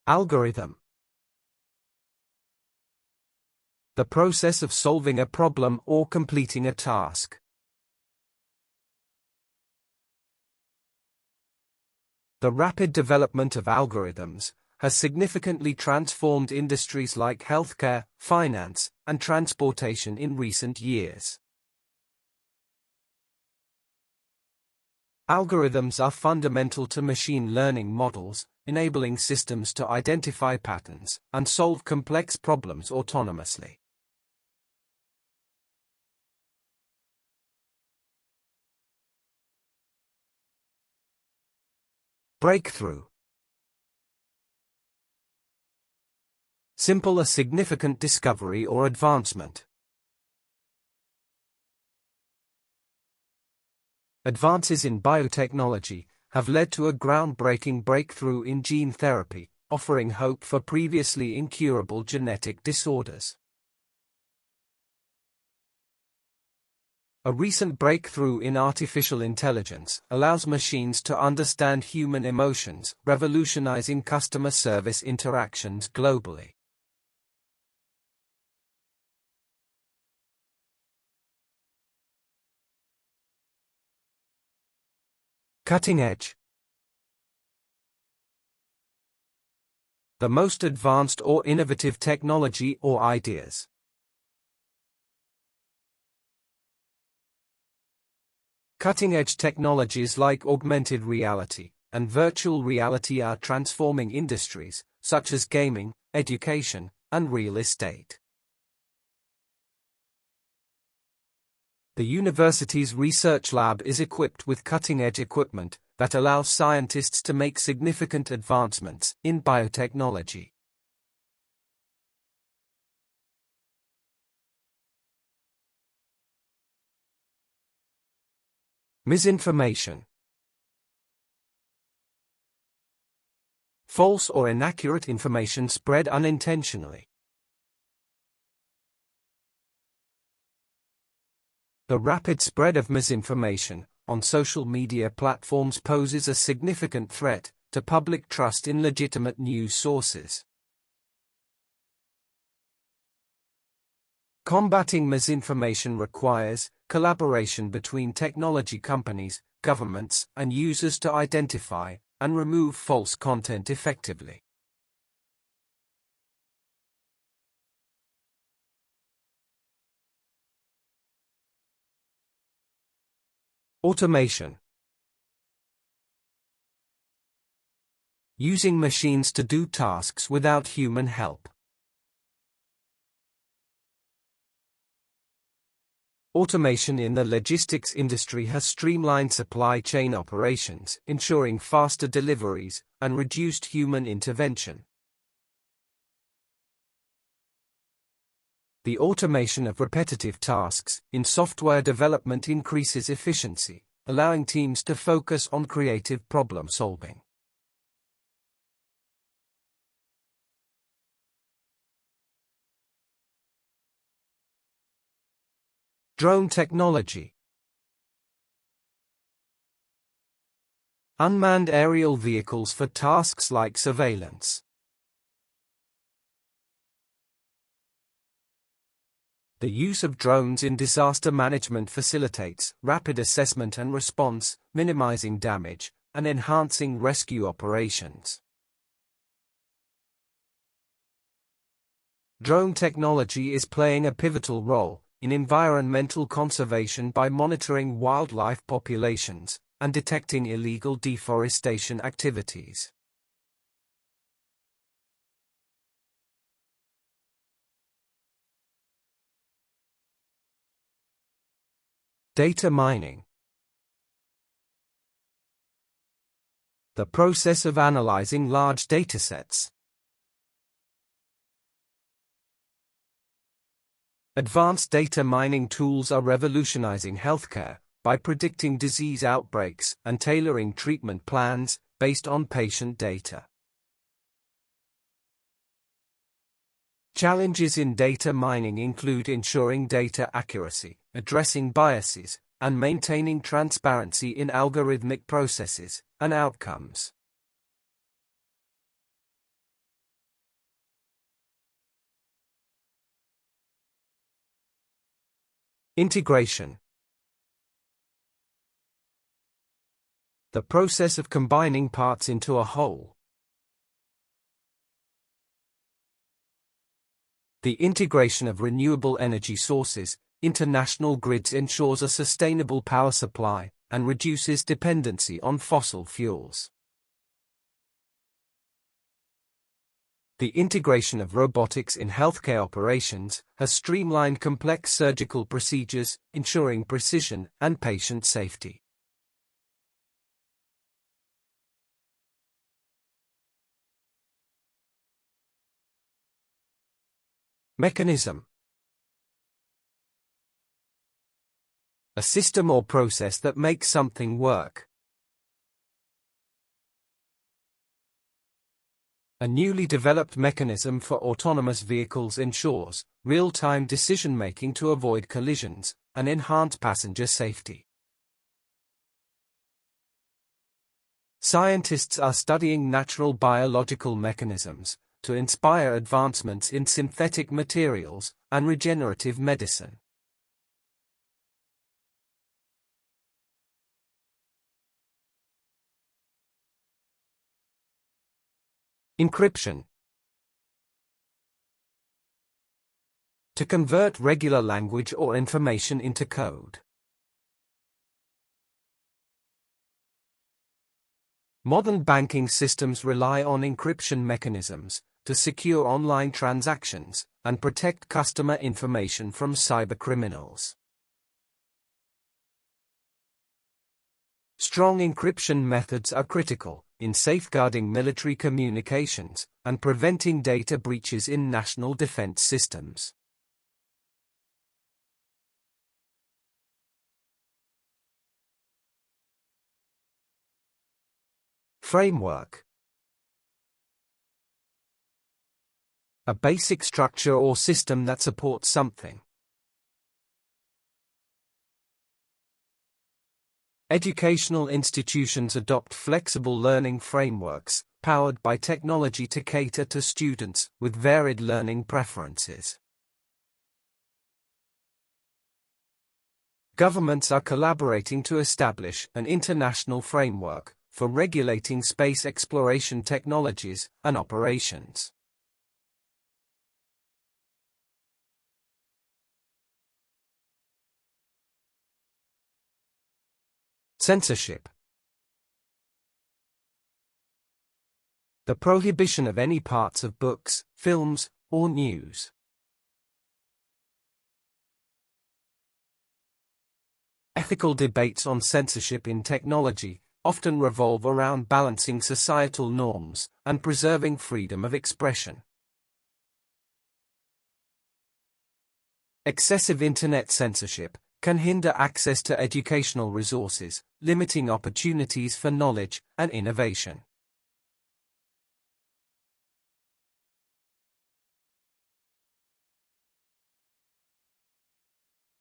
Algorithm. The process of solving a problem or completing a task. The rapid development of algorithms has significantly transformed industries like healthcare, finance, and transportation in recent years. Algorithms are fundamental to machine learning models, enabling systems to identify patterns and solve complex problems autonomously. Breakthrough. Simple, a significant discovery or advancement. Advances in biotechnology have led to a groundbreaking breakthrough in gene therapy, offering hope for previously incurable genetic disorders. A recent breakthrough in artificial intelligence allows machines to understand human emotions, revolutionizing customer service interactions globally. Cutting edge. The most advanced or innovative technology or ideas. Cutting-edge technologies like augmented reality and virtual reality are transforming industries, such as gaming, education, and real estate. The university's research lab is equipped with cutting-edge equipment that allows scientists to make significant advancements in biotechnology. Misinformation. False or inaccurate information spread unintentionally. The rapid spread of misinformation on social media platforms poses a significant threat to public trust in legitimate news sources. Combating misinformation requires collaboration between technology companies, governments, and users to identify and remove false content effectively. Automation. Using machines to do tasks without human help. Automation in the logistics industry has streamlined supply chain operations, ensuring faster deliveries and reduced human intervention. The automation of repetitive tasks in software development increases efficiency, allowing teams to focus on creative problem solving. Drone technology. Unmanned aerial vehicles for tasks like surveillance. The use of drones in disaster management facilitates rapid assessment and response, minimizing damage, and enhancing rescue operations. Drone technology is playing a pivotal role in environmental conservation by monitoring wildlife populations and detecting illegal deforestation activities. Data mining. The process of analyzing large datasets. Advanced data mining tools are revolutionizing healthcare by predicting disease outbreaks and tailoring treatment plans based on patient data. Challenges in data mining include ensuring data accuracy, addressing biases, and maintaining transparency in algorithmic processes and outcomes. Integration. The process of combining parts into a whole. The integration of renewable energy sources, international grids ensures a sustainable power supply and reduces dependency on fossil fuels. The integration of robotics in healthcare operations has streamlined complex surgical procedures, ensuring precision and patient safety. Mechanism. A system or process that makes something work. A newly developed mechanism for autonomous vehicles ensures real-time decision-making to avoid collisions and enhance passenger safety. Scientists are studying natural biological mechanisms to inspire advancements in synthetic materials and regenerative medicine. Encryption. To convert regular language or information into code. Modern banking systems rely on encryption mechanisms to secure online transactions and protect customer information from cybercriminals. Strong encryption methods are critical in safeguarding military communications and preventing data breaches in national defense systems. Framework. A basic structure or system that supports something. Educational institutions adopt flexible learning frameworks, powered by technology to cater to students with varied learning preferences. Governments are collaborating to establish an international framework for regulating space exploration technologies and operations. Censorship. The prohibition of any parts of books, films, or news. Ethical debates on censorship in technology often revolve around balancing societal norms and preserving freedom of expression. Excessive internet censorship can hinder access to educational resources, limiting opportunities for knowledge and innovation.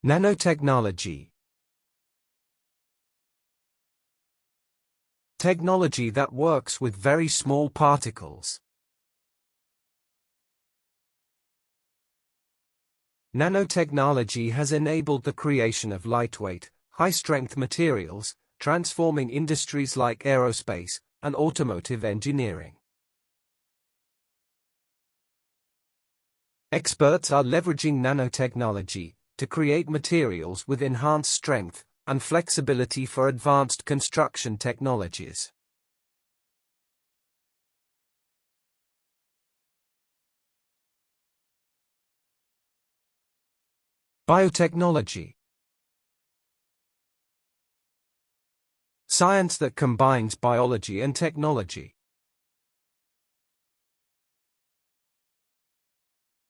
Nanotechnology. Technology that works with very small particles. Nanotechnology has enabled the creation of lightweight, high-strength materials, transforming industries like aerospace and automotive engineering. Experts are leveraging nanotechnology to create materials with enhanced strength and flexibility for advanced construction technologies. Biotechnology. Science that combines biology and technology.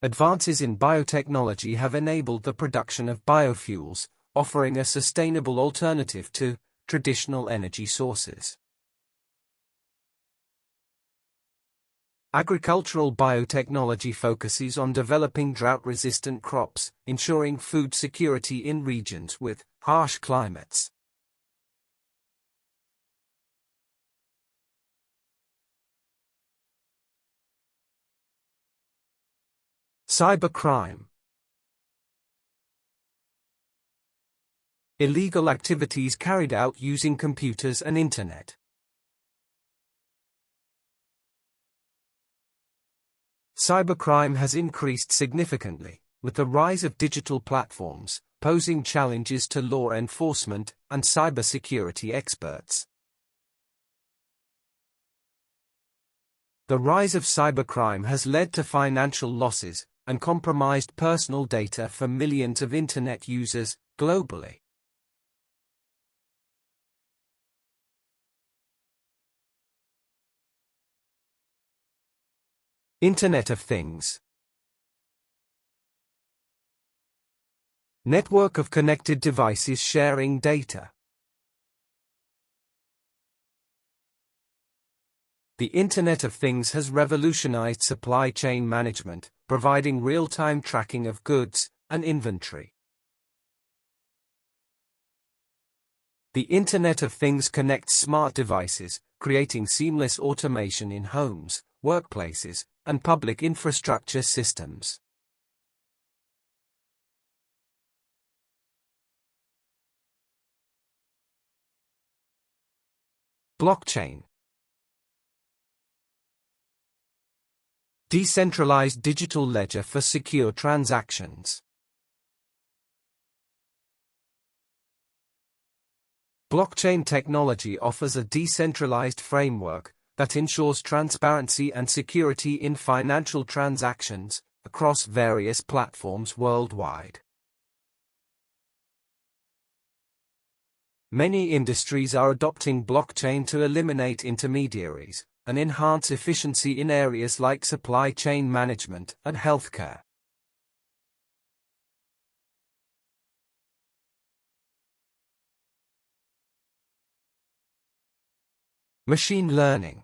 Advances in biotechnology have enabled the production of biofuels, offering a sustainable alternative to traditional energy sources. Agricultural biotechnology focuses on developing drought-resistant crops, ensuring food security in regions with harsh climates. Cybercrime. Illegal activities carried out using computers and internet. Cybercrime has increased significantly, with the rise of digital platforms, posing challenges to law enforcement and cybersecurity experts. The rise of cybercrime has led to financial losses and compromised personal data for millions of internet users globally. Internet of Things. Network of connected devices sharing data. The Internet of Things has revolutionized supply chain management, providing real-time tracking of goods and inventory. The Internet of Things connects smart devices, creating seamless automation in homes, workplaces, and public infrastructure systems. Blockchain. Decentralized digital ledger for secure transactions. Blockchain technology offers a decentralized framework that ensures transparency and security in financial transactions across various platforms worldwide. Many industries are adopting blockchain to eliminate intermediaries and enhance efficiency in areas like supply chain management and healthcare. Machine learning.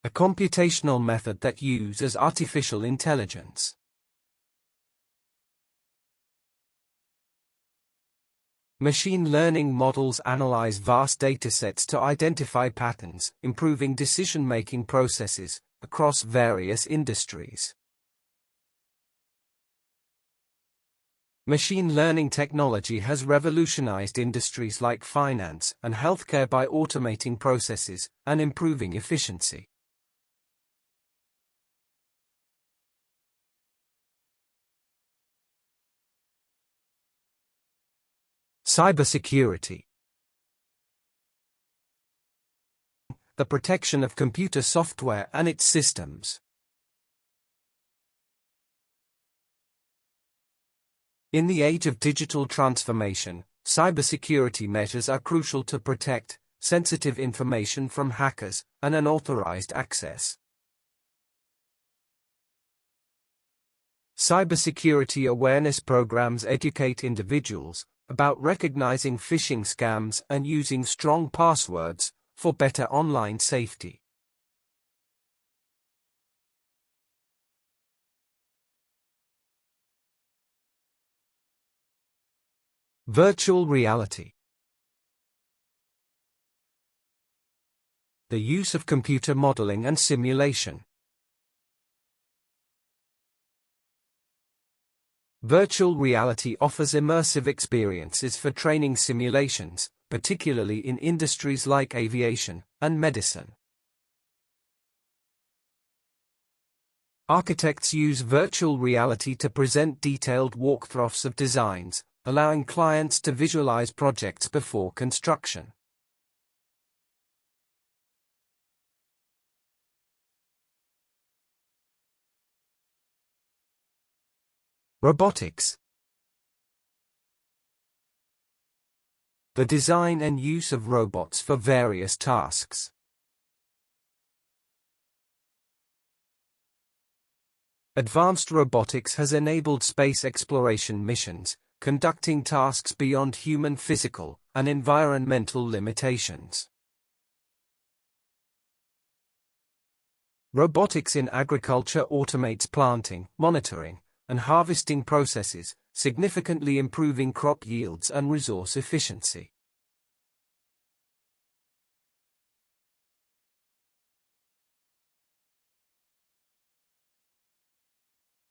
A computational method that uses artificial intelligence. Machine learning models analyze vast datasets to identify patterns, improving decision-making processes across various industries. Machine learning technology has revolutionized industries like finance and healthcare by automating processes and improving efficiency. Cybersecurity. The protection of computer software and its systems. In the age of digital transformation, cybersecurity measures are crucial to protect sensitive information from hackers and unauthorized access. Cybersecurity awareness programs educate individuals about recognizing phishing scams and using strong passwords for better online safety. Virtual reality. The use of computer modeling and simulation. Virtual reality offers immersive experiences for training simulations, particularly in industries like aviation and medicine. Architects use virtual reality to present detailed walkthroughs of designs, allowing clients to visualize projects before construction. Robotics. The design and use of robots for various tasks. Advanced robotics has enabled space exploration missions, conducting tasks beyond human physical and environmental limitations. Robotics in agriculture automates planting, monitoring, and harvesting processes, significantly improving crop yields and resource efficiency.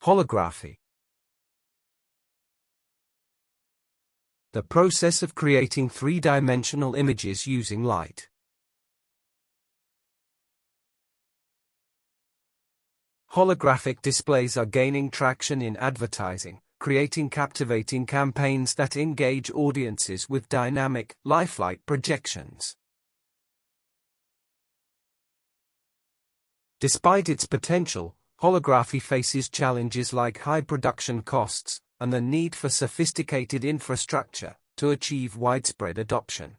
Holography. the process of creating three-dimensional images using light. Holographic displays are gaining traction in advertising, creating captivating campaigns that engage audiences with dynamic, lifelike projections. Despite its potential, holography faces challenges like high production costs and the need for sophisticated infrastructure to achieve widespread adoption.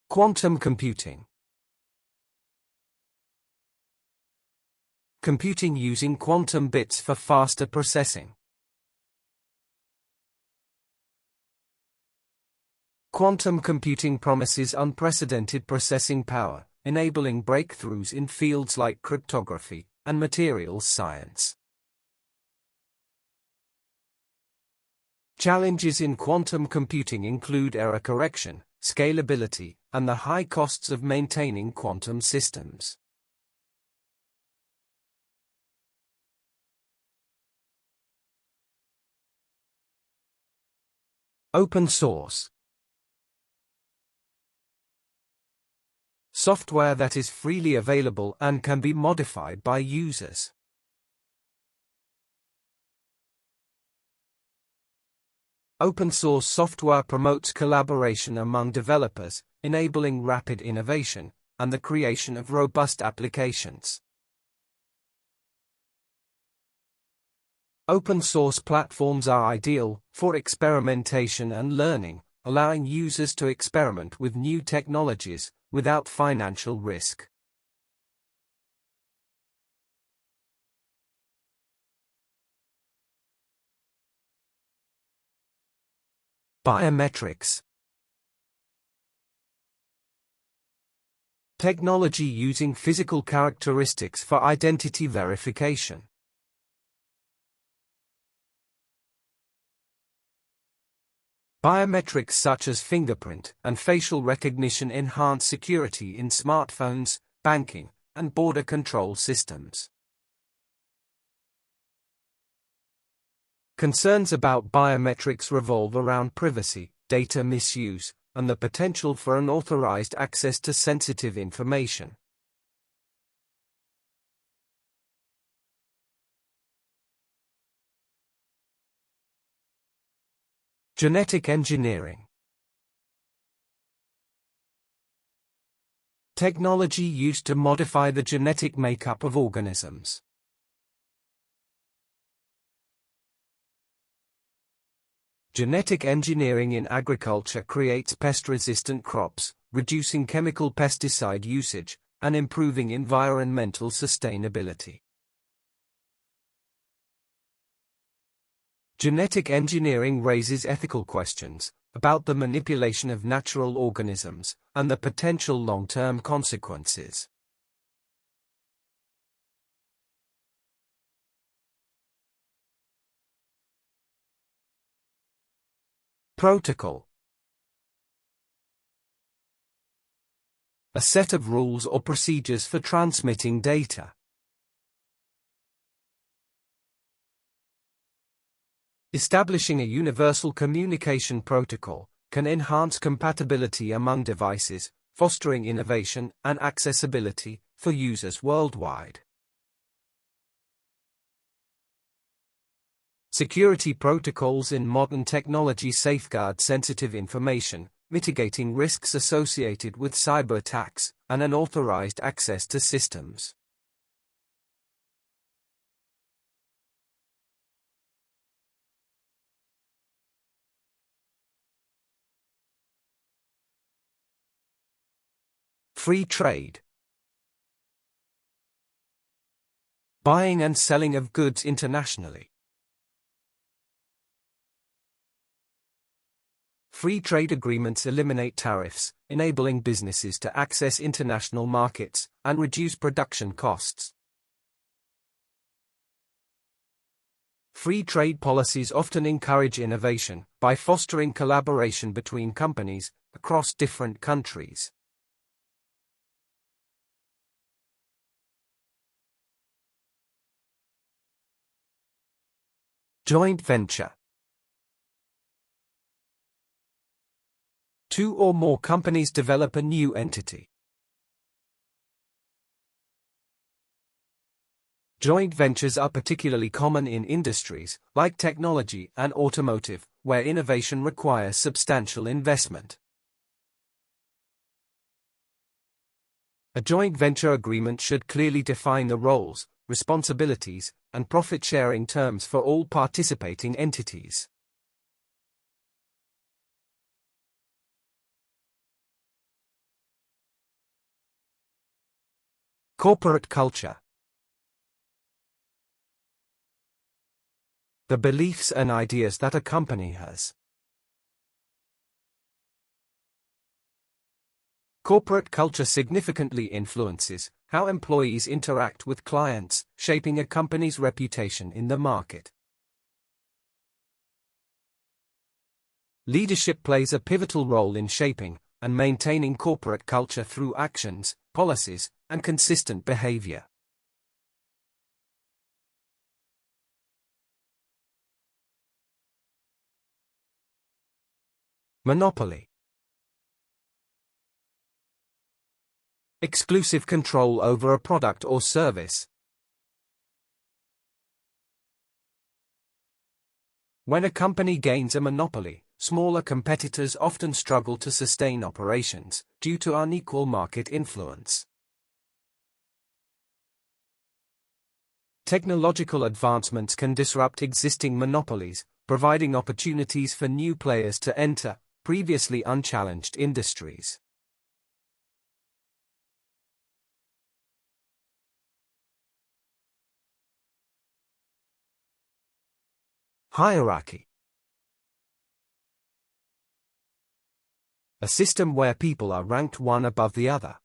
Quantum computing. Computing using quantum bits for faster processing. Quantum computing promises unprecedented processing power, enabling breakthroughs in fields like cryptography and materials science. Challenges in quantum computing include error correction, scalability, and the high costs of maintaining quantum systems. Open source. Software that is freely available and can be modified by users. Open source software promotes collaboration among developers, enabling rapid innovation and the creation of robust applications. Open source platforms are ideal for experimentation and learning, allowing users to experiment with new technologies without financial risk. Biometrics. Technology using physical characteristics for identity verification. Biometrics such as fingerprint and facial recognition enhance security in smartphones, banking, and border control systems. Concerns about biometrics revolve around privacy, data misuse, and the potential for unauthorized access to sensitive information. Genetic engineering. Technology used to modify the genetic makeup of organisms. Genetic engineering in agriculture creates pest-resistant crops, reducing chemical pesticide usage, and improving environmental sustainability. Genetic engineering raises ethical questions about the manipulation of natural organisms and the potential long-term consequences. Protocol. A set of rules or procedures for transmitting data. Establishing a universal communication protocol can enhance compatibility among devices, fostering innovation and accessibility for users worldwide. Security protocols in modern technology safeguard sensitive information, mitigating risks associated with cyber attacks and unauthorized access to systems. Free trade. Buying and selling of goods internationally. Free trade agreements eliminate tariffs, enabling businesses to access international markets and reduce production costs. Free trade policies often encourage innovation by fostering collaboration between companies across different countries. Joint venture. Two or more companies develop a new entity. Joint ventures are particularly common in industries, like technology and automotive, where innovation requires substantial investment. A joint venture agreement should clearly define the roles, responsibilities, and profit-sharing terms for all participating entities. Corporate culture. The beliefs and ideas that a company has. Corporate culture significantly influences how employees interact with clients, shaping a company's reputation in the market. Leadership plays a pivotal role in shaping and maintaining corporate culture through actions, policies, and consistent behavior. Monopoly. Exclusive control over a product or service. When a company gains a monopoly, smaller competitors often struggle to sustain operations due to unequal market influence. Technological advancements can disrupt existing monopolies, providing opportunities for new players to enter previously unchallenged industries. Hierarchy. A system where people are ranked one above the other.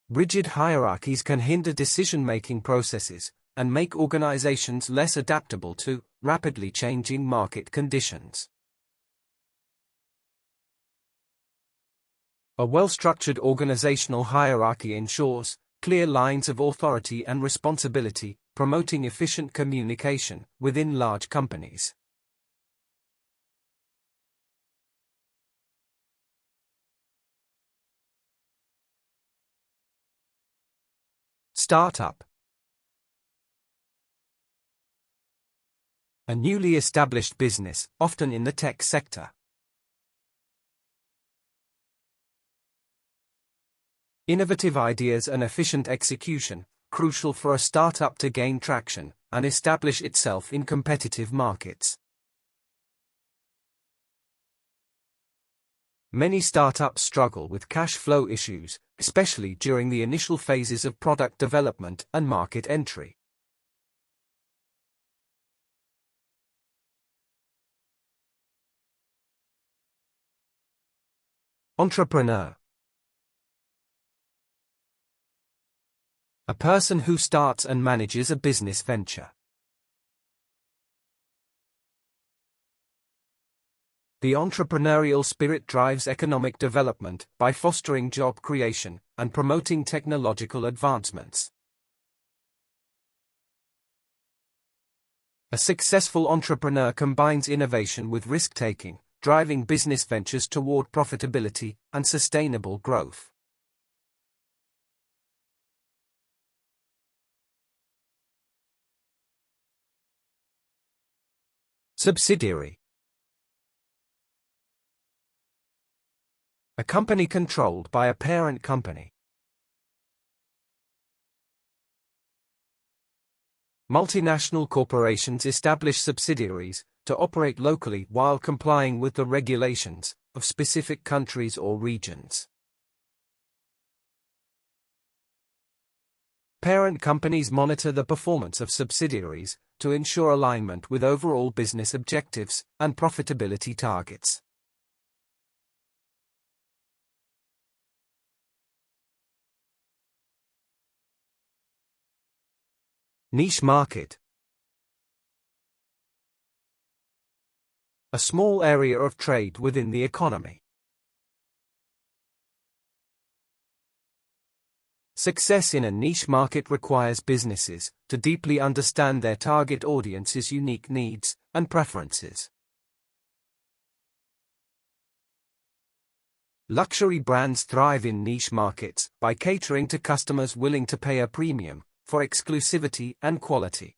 Rigid hierarchies can hinder decision-making processes and make organizations less adaptable to rapidly changing market conditions. A well-structured organizational hierarchy ensures clear lines of authority and responsibility, promoting efficient communication within large companies. Startup. A newly established business, often in the tech sector. Innovative ideas and efficient execution, crucial for a startup to gain traction and establish itself in competitive markets. Many startups struggle with cash flow issues, especially during the initial phases of product development and market entry. Entrepreneur. A person who starts and manages a business venture. The entrepreneurial spirit drives economic development by fostering job creation and promoting technological advancements. A successful entrepreneur combines innovation with risk-taking, driving business ventures toward profitability and sustainable growth. Subsidiary. A company controlled by a parent company. Multinational corporations establish subsidiaries to operate locally while complying with the regulations of specific countries or regions. Parent companies monitor the performance of subsidiaries to ensure alignment with overall business objectives and profitability targets. Niche market. A small area of trade within the economy. Success in a niche market requires businesses to deeply understand their target audience's unique needs and preferences. Luxury brands thrive in niche markets by catering to customers willing to pay a premium for exclusivity and quality.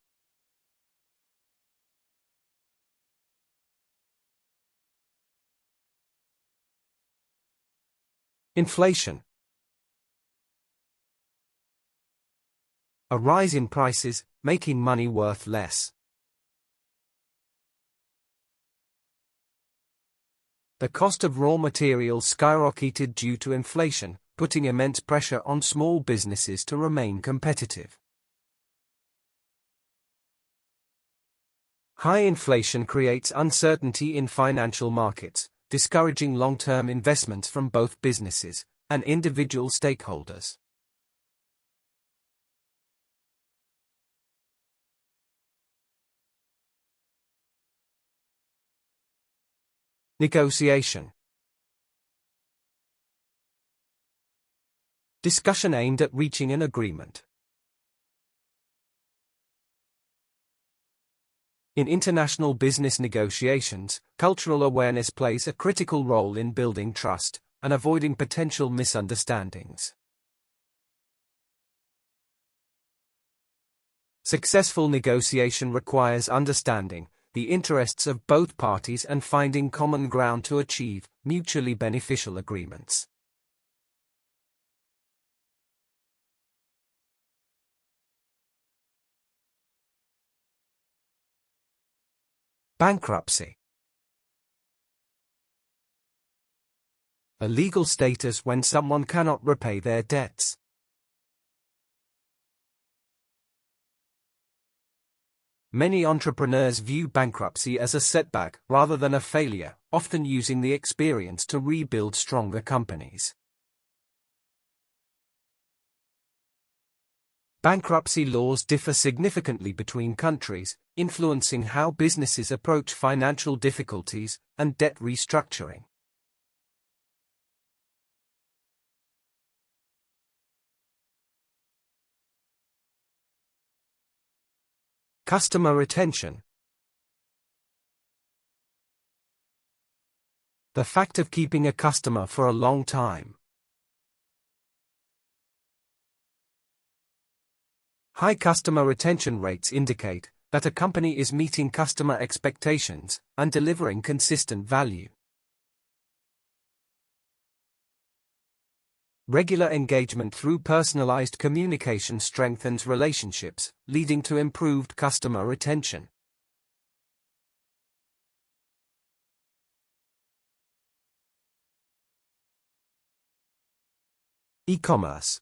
Inflation. A rise in prices, making money worth less. The cost of raw materials skyrocketed due to inflation, putting immense pressure on small businesses to remain competitive. High inflation creates uncertainty in financial markets, discouraging long-term investments from both businesses and individual stakeholders. Negotiation. Discussion aimed at reaching an agreement. In international business negotiations, cultural awareness plays a critical role in building trust and avoiding potential misunderstandings. Successful negotiation requires understanding the interests of both parties and finding common ground to achieve mutually beneficial agreements. Bankruptcy. A legal status when someone cannot repay their debts. Many entrepreneurs view bankruptcy as a setback rather than a failure, often using the experience to rebuild stronger companies. Bankruptcy laws differ significantly between countries, influencing how businesses approach financial difficulties and debt restructuring. Customer retention. The fact of keeping a customer for a long time. High customer retention rates indicate that a company is meeting customer expectations and delivering consistent value. Regular engagement through personalized communication strengthens relationships, leading to improved customer retention. E-commerce.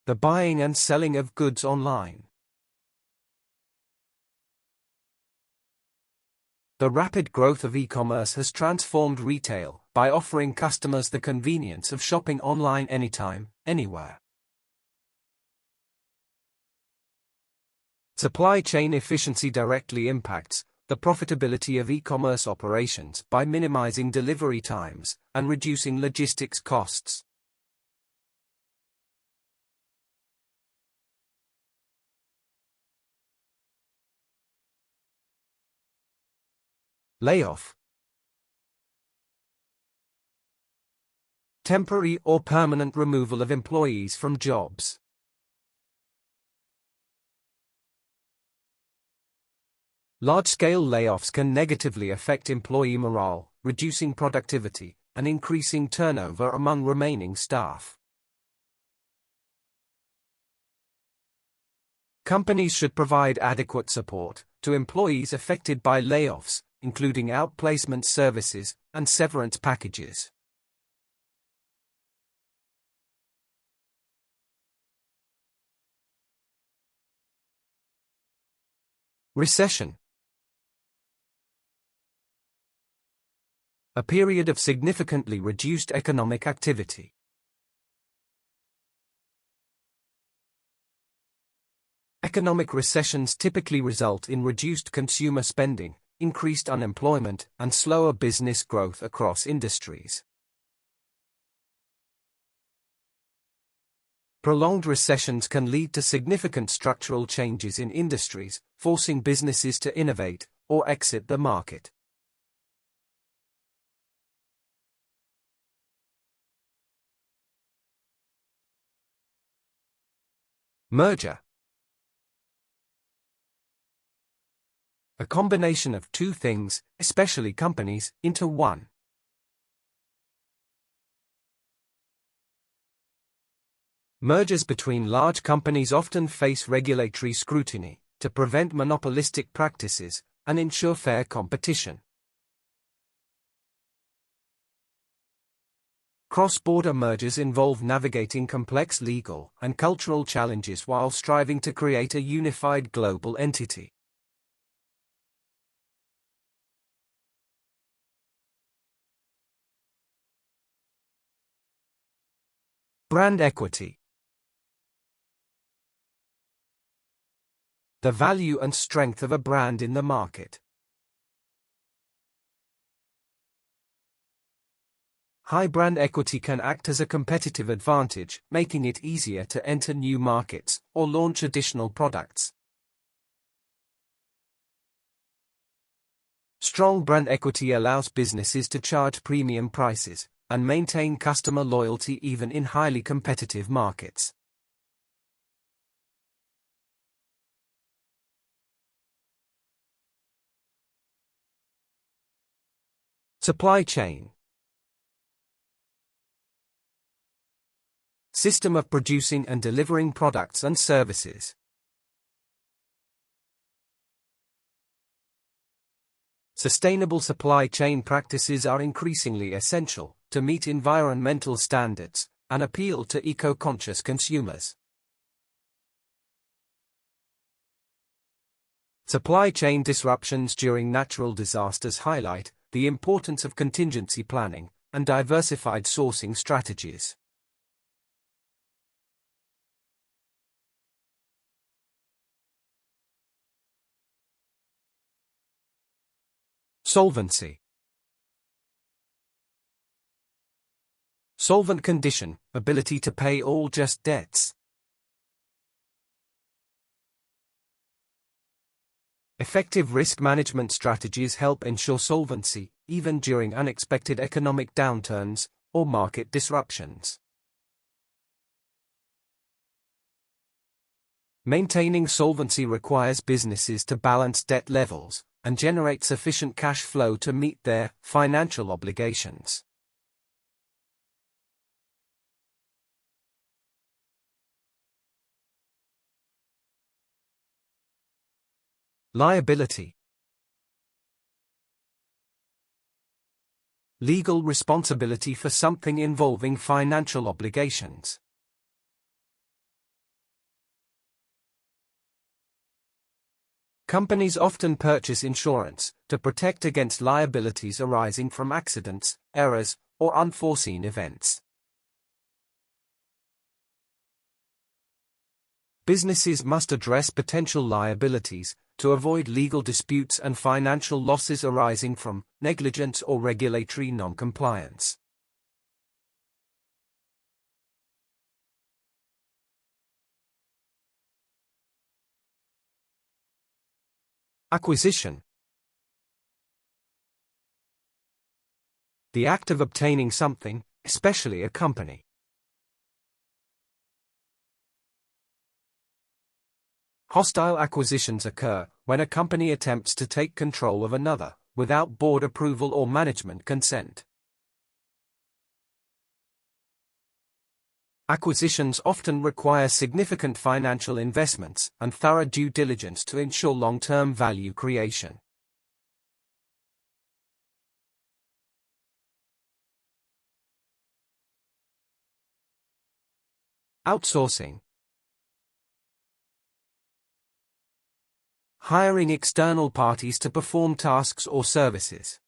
The buying and selling of goods online. The rapid growth of e-commerce has transformed retail by offering customers the convenience of shopping online anytime, anywhere. Supply chain efficiency directly impacts the profitability of e-commerce operations by minimizing delivery times and reducing logistics costs. Layoff. Temporary or permanent removal of employees from jobs. Large-scale layoffs can negatively affect employee morale, reducing productivity and increasing turnover among remaining staff. Companies should provide adequate support to employees affected by layoffs, including outplacement services and severance packages. Recession. A period of significantly reduced economic activity. Economic recessions typically result in reduced consumer spending, increased unemployment, and slower business growth across industries. Prolonged recessions can lead to significant structural changes in industries, forcing businesses to innovate or exit the market. Merger. A combination of two things, especially companies, into one. Mergers between large companies often face regulatory scrutiny to prevent monopolistic practices and ensure fair competition. Cross-border mergers involve navigating complex legal and cultural challenges while striving to create a unified global entity. Brand equity. The value and strength of a brand in the market. High brand equity can act as a competitive advantage, making it easier to enter new markets or launch additional products. Strong brand equity allows businesses to charge premium prices and maintain customer loyalty even in highly competitive markets. Supply chain. System of producing and delivering products and services. Sustainable supply chain practices are increasingly essential to meet environmental standards and appeal to eco-conscious consumers. Supply chain disruptions during natural disasters highlight the importance of contingency planning and diversified sourcing strategies. Solvency. Solvent condition, ability to pay all just debts. Effective risk management strategies help ensure solvency, even during unexpected economic downturns or market disruptions. Maintaining solvency requires businesses to balance debt levels and generate sufficient cash flow to meet their financial obligations. Liability. Legal responsibility for something involving financial obligations. Companies often purchase insurance to protect against liabilities arising from accidents, errors, or unforeseen events. Businesses must address potential liabilities to avoid legal disputes and financial losses arising from negligence or regulatory non-compliance. Acquisition. The act of obtaining something, especially a company. Hostile acquisitions occur when a company attempts to take control of another, without board approval or management consent. Acquisitions often require significant financial investments and thorough due diligence to ensure long-term value creation. Outsourcing. Hiring external parties to perform tasks or services.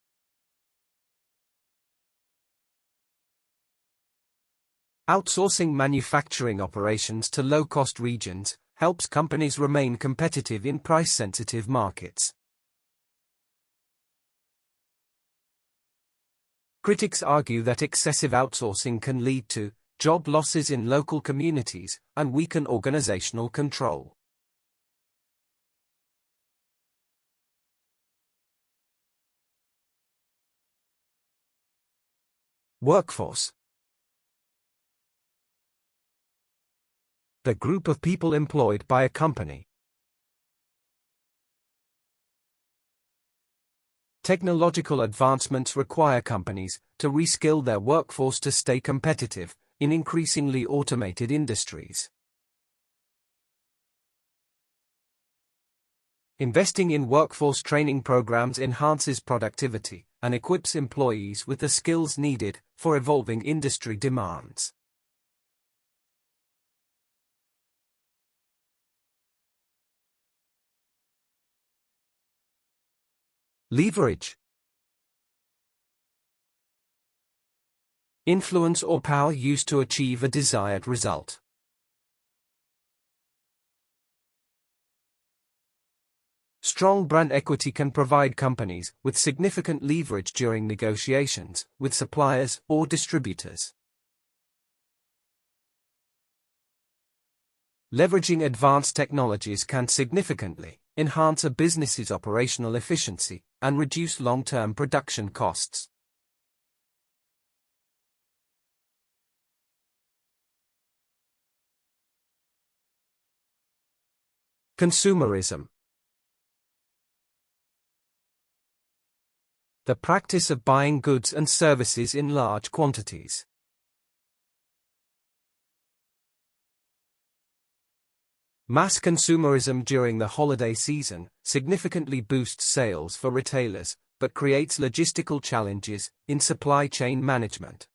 Outsourcing manufacturing operations to low-cost regions helps companies remain competitive in price-sensitive markets. Critics argue that excessive outsourcing can lead to job losses in local communities, and weaken organizational control. Workforce. The group of people employed by a company. Technological advancements require companies to reskill their workforce to stay competitive in increasingly automated industries. Investing in workforce training programs enhances productivity and equips employees with the skills needed for evolving industry demands. Leverage. Influence or power used to achieve a desired result. Strong brand equity can provide companies with significant leverage during negotiations with suppliers or distributors. Leveraging advanced technologies can significantly enhance a business's operational efficiency and reduce long-term production costs. Consumerism. The practice of buying goods and services in large quantities. Mass consumerism during the holiday season significantly boosts sales for retailers, but creates logistical challenges in supply chain management.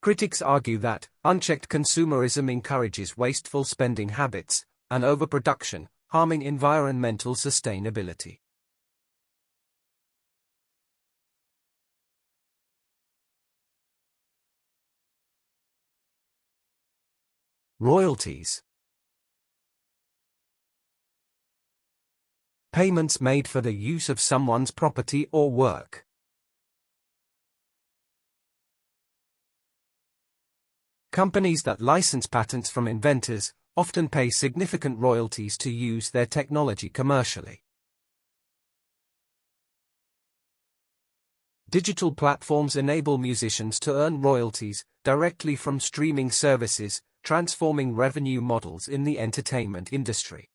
Critics argue that unchecked consumerism encourages wasteful spending habits and overproduction, harming environmental sustainability. Royalties. Payments made for the use of someone's property or work. Companies that license patents from inventors often pay significant royalties to use their technology commercially. Digital platforms enable musicians to earn royalties directly from streaming services, transforming revenue models in the entertainment industry.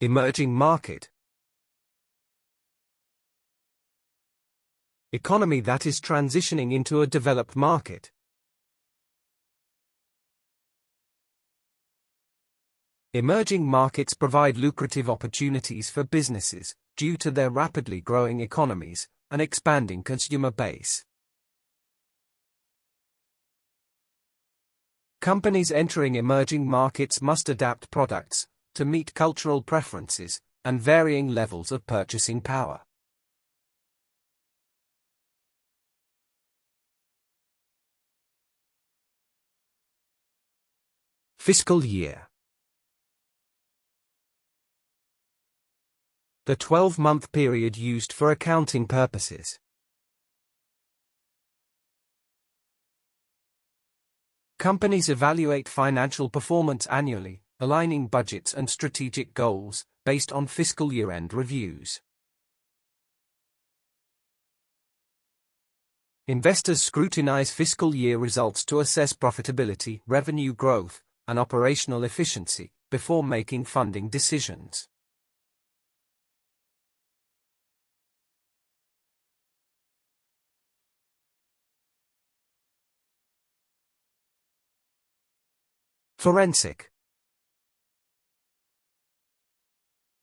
Emerging market. Economy that is transitioning into a developed market. Emerging markets provide lucrative opportunities for businesses due to their rapidly growing economies and expanding consumer base. Companies entering emerging markets must adapt products to meet cultural preferences and varying levels of purchasing power. Fiscal year. The 12-month period used for accounting purposes. Companies evaluate financial performance annually, aligning budgets and strategic goals based on fiscal year-end reviews. Investors scrutinize fiscal year results to assess profitability, revenue growth, and operational efficiency before making funding decisions. Forensic.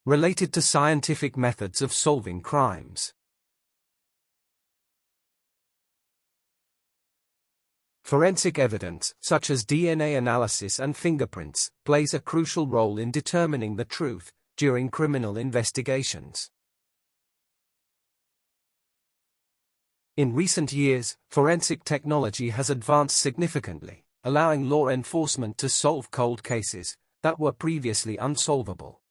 Related to scientific methods of solving crimes. Forensic evidence, such as DNA analysis and fingerprints, plays a crucial role in determining the truth during criminal investigations. In recent years, forensic technology has advanced significantly, allowing law enforcement to solve cold cases that were previously unsolvable.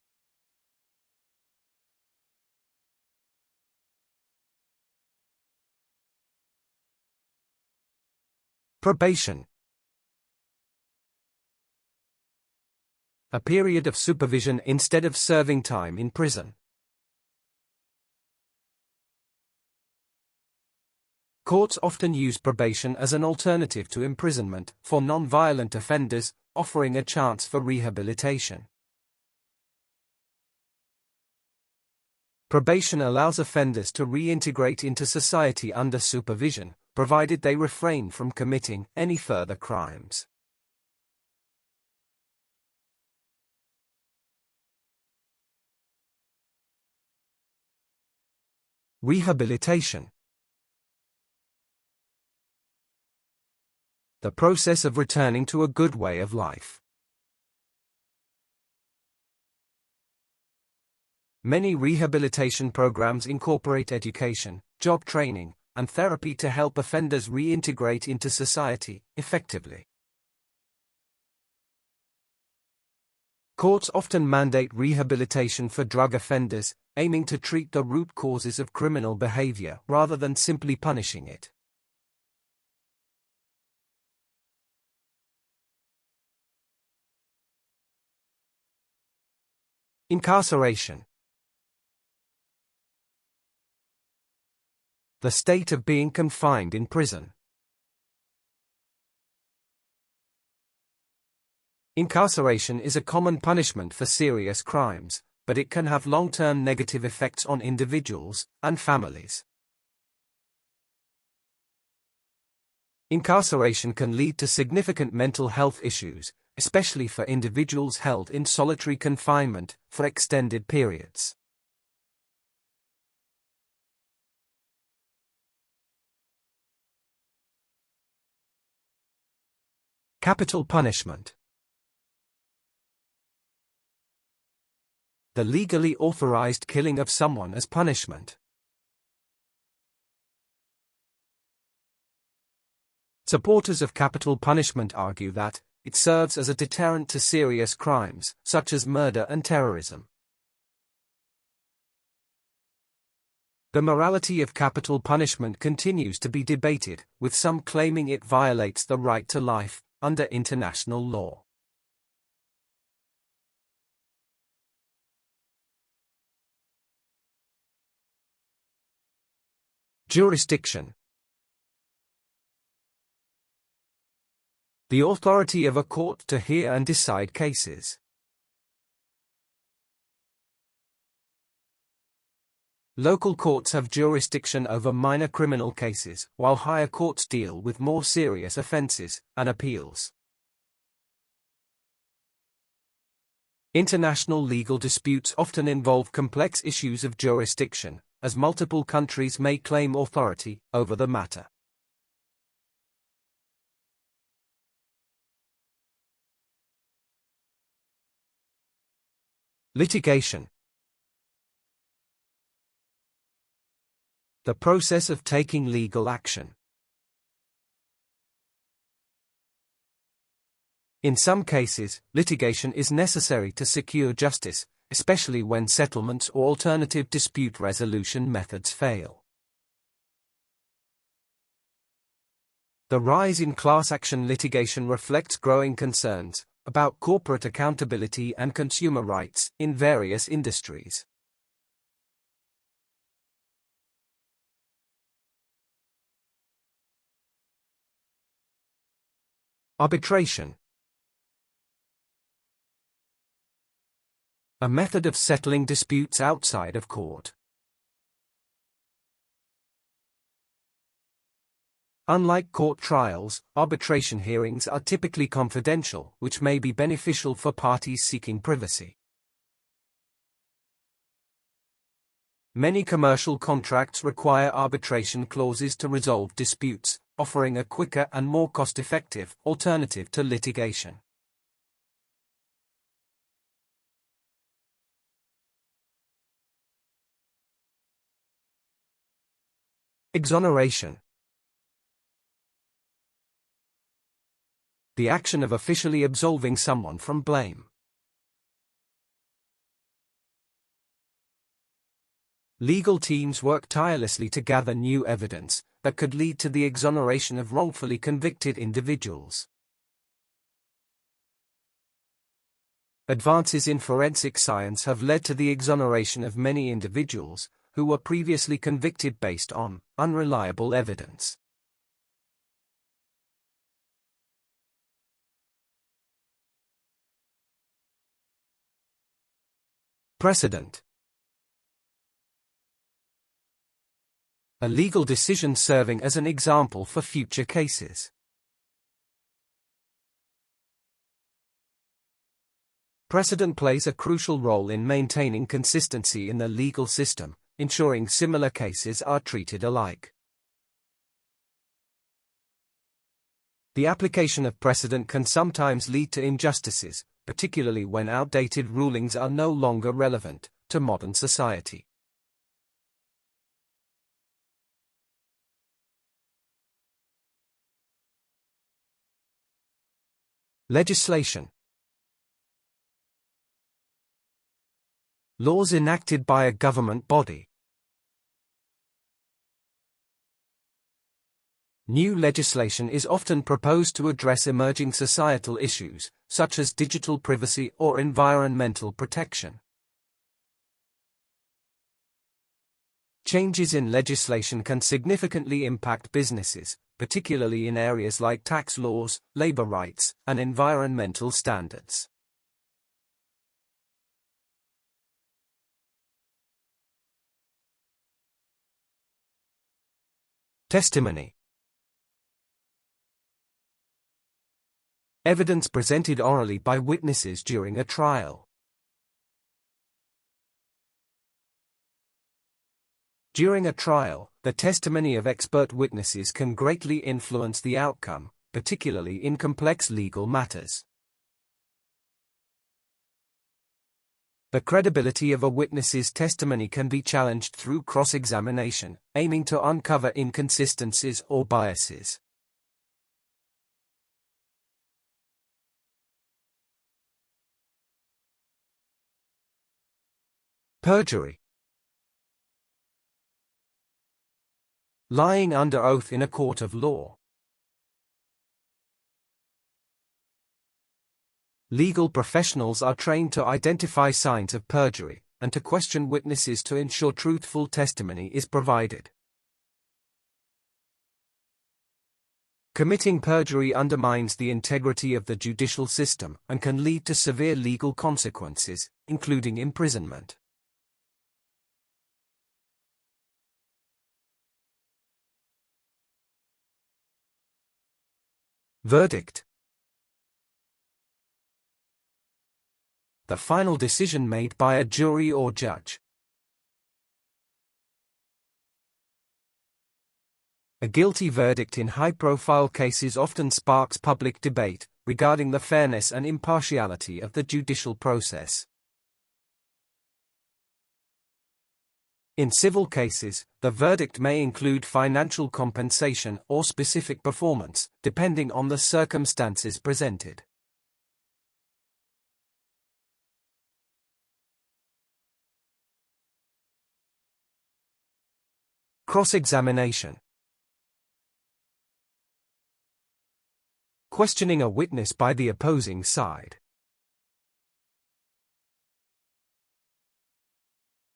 Probation. A period of supervision instead of serving time in prison. Courts often use probation as an alternative to imprisonment for non-violent offenders, offering a chance for rehabilitation. Probation allows offenders to reintegrate into society under supervision, provided they refrain from committing any further crimes. Rehabilitation. The process of returning to a good way of life. Many rehabilitation programs incorporate education, job training, and therapy to help offenders reintegrate into society effectively. Courts often mandate rehabilitation for drug offenders, aiming to treat the root causes of criminal behavior rather than simply punishing it. Incarceration. The state of being confined in prison. Incarceration is a common punishment for serious crimes, but it can have long-term negative effects on individuals and families. Incarceration can lead to significant mental health issues, especially for individuals held in solitary confinement for extended periods. Capital punishment. The legally authorized killing of someone as punishment. Supporters of capital punishment argue that it serves as a deterrent to serious crimes, such as murder and terrorism. The morality of capital punishment continues to be debated, with some claiming it violates the right to life under international law. Jurisdiction. The authority of a court to hear and decide cases. Local courts have jurisdiction over minor criminal cases, while higher courts deal with more serious offenses and appeals. International legal disputes often involve complex issues of jurisdiction, as multiple countries may claim authority over the matter. Litigation. The process of taking legal action. In some cases, litigation is necessary to secure justice, especially when settlements or alternative dispute resolution methods fail. The rise in class action litigation reflects growing concerns about corporate accountability and consumer rights in various industries. Arbitration. A method of settling disputes outside of court. Unlike court trials, arbitration hearings are typically confidential, which may be beneficial for parties seeking privacy. Many commercial contracts require arbitration clauses to resolve disputes, offering a quicker and more cost-effective alternative to litigation. Exoneration. The action of officially absolving someone from blame. Legal teams work tirelessly to gather new evidence that could lead to the exoneration of wrongfully convicted individuals. Advances in forensic science have led to the exoneration of many individuals who were previously convicted based on unreliable evidence. Precedent. A legal decision serving as an example for future cases. Precedent plays a crucial role in maintaining consistency in the legal system, ensuring similar cases are treated alike. The application of precedent can sometimes lead to injustices, particularly when outdated rulings are no longer relevant to modern society. Legislation. Laws enacted by a government body. New legislation is often proposed to address emerging societal issues, such as digital privacy or environmental protection. Changes in legislation can significantly impact businesses, particularly in areas like tax laws, labor rights, and environmental standards. Testimony. Evidence presented orally by witnesses during a trial. During a trial, the testimony of expert witnesses can greatly influence the outcome, particularly in complex legal matters. The credibility of a witness's testimony can be challenged through cross-examination, aiming to uncover inconsistencies or biases. Perjury. Lying under oath in a court of law. Legal professionals are trained to identify signs of perjury and to question witnesses to ensure truthful testimony is provided. Committing perjury undermines the integrity of the judicial system and can lead to severe legal consequences, including imprisonment. Verdict. The final decision made by a jury or judge. A guilty verdict in high-profile cases often sparks public debate regarding the fairness and impartiality of the judicial process. In civil cases, the verdict may include financial compensation or specific performance, depending on the circumstances presented. Cross-examination. Questioning a witness by the opposing side.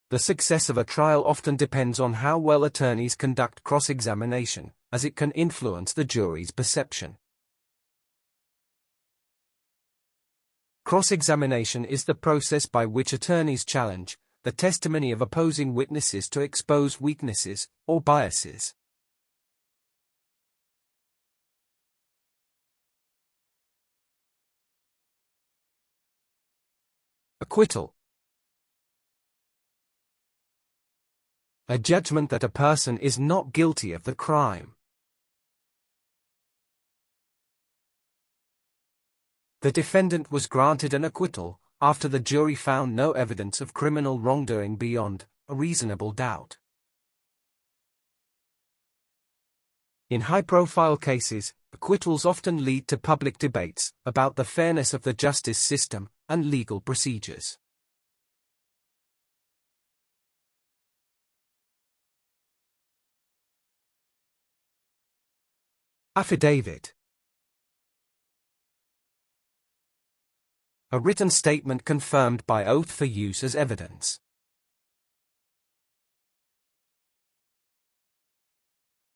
The success of a trial often depends on how well attorneys conduct cross-examination, as it can influence the jury's perception. Cross-examination is the process by which attorneys challenge the testimony of opposing witnesses to expose weaknesses or biases. Acquittal. A judgment that a person is not guilty of the crime. The defendant was granted an acquittal after the jury found no evidence of criminal wrongdoing beyond a reasonable doubt. In high-profile cases, acquittals often lead to public debates about the fairness of the justice system and legal procedures. Affidavit. A written statement confirmed by oath for use as evidence.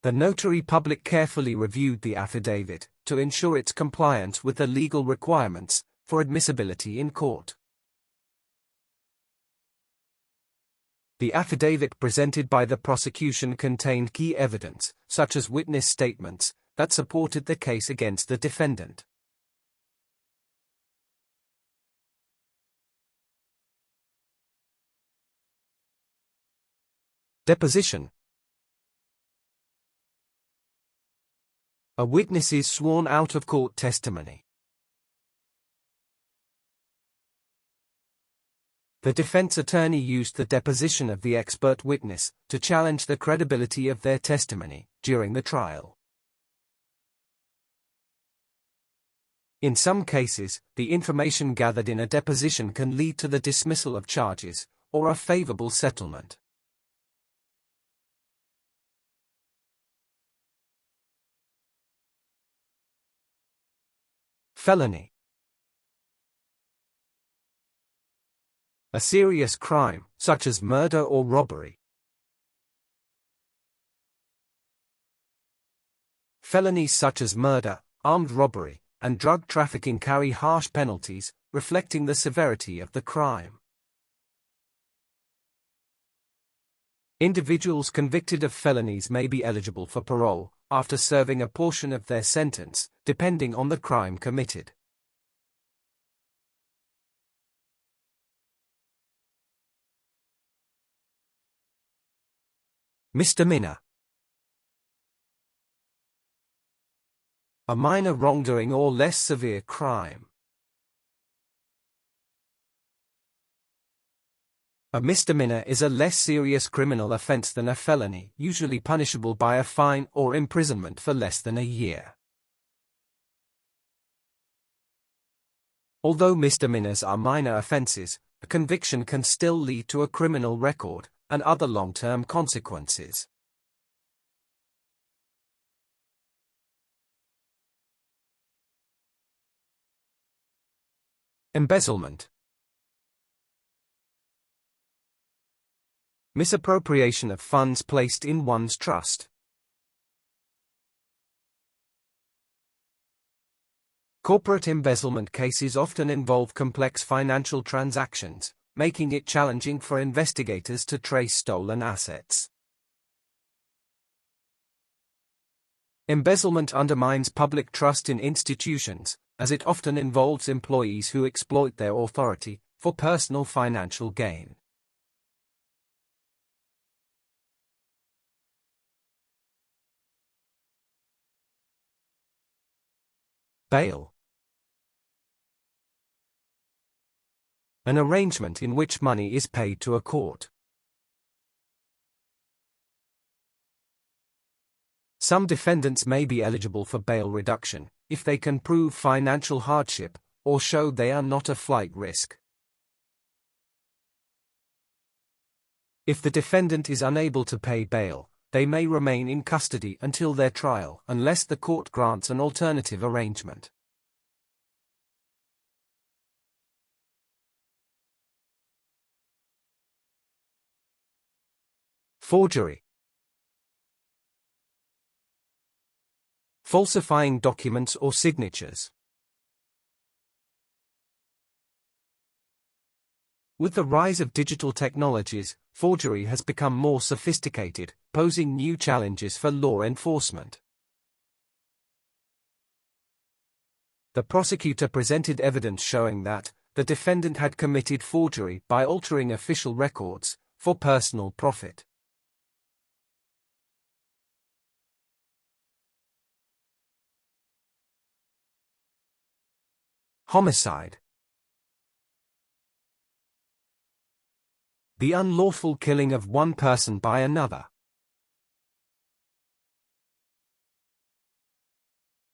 The notary public carefully reviewed the affidavit to ensure its compliance with the legal requirements for admissibility in court. The affidavit presented by the prosecution contained key evidence, such as witness statements, that supported the case against the defendant. Deposition. A witness's sworn out-of-court testimony. The defense attorney used the deposition of the expert witness to challenge the credibility of their testimony during the trial. In some cases, the information gathered in a deposition can lead to the dismissal of charges or a favorable settlement. Felony. A serious crime, such as murder or robbery. Felonies such as murder, armed robbery, and drug trafficking carry harsh penalties, reflecting the severity of the crime. Individuals convicted of felonies may be eligible for parole after serving a portion of their sentence, depending on the crime committed. Misdemeanor. A minor wrongdoing or less severe crime. A misdemeanor is a less serious criminal offense than a felony, usually punishable by a fine or imprisonment for less than a year. Although misdemeanors are minor offenses, a conviction can still lead to a criminal record and other long-term consequences. Embezzlement. Misappropriation of funds placed in one's trust. Corporate embezzlement cases often involve complex financial transactions, making it challenging for investigators to trace stolen assets. Embezzlement undermines public trust in institutions, as it often involves employees who exploit their authority for personal financial gain. Bail. An arrangement in which money is paid to a court. Some defendants may be eligible for bail reduction if they can prove financial hardship or show they are not a flight risk. If the defendant is unable to pay bail, they may remain in custody until their trial unless the court grants an alternative arrangement. Forgery. Falsifying documents or signatures. With the rise of digital technologies, forgery has become more sophisticated, posing new challenges for law enforcement. The prosecutor presented evidence showing that the defendant had committed forgery by altering official records for personal profit. Homicide. The unlawful killing of one person by another.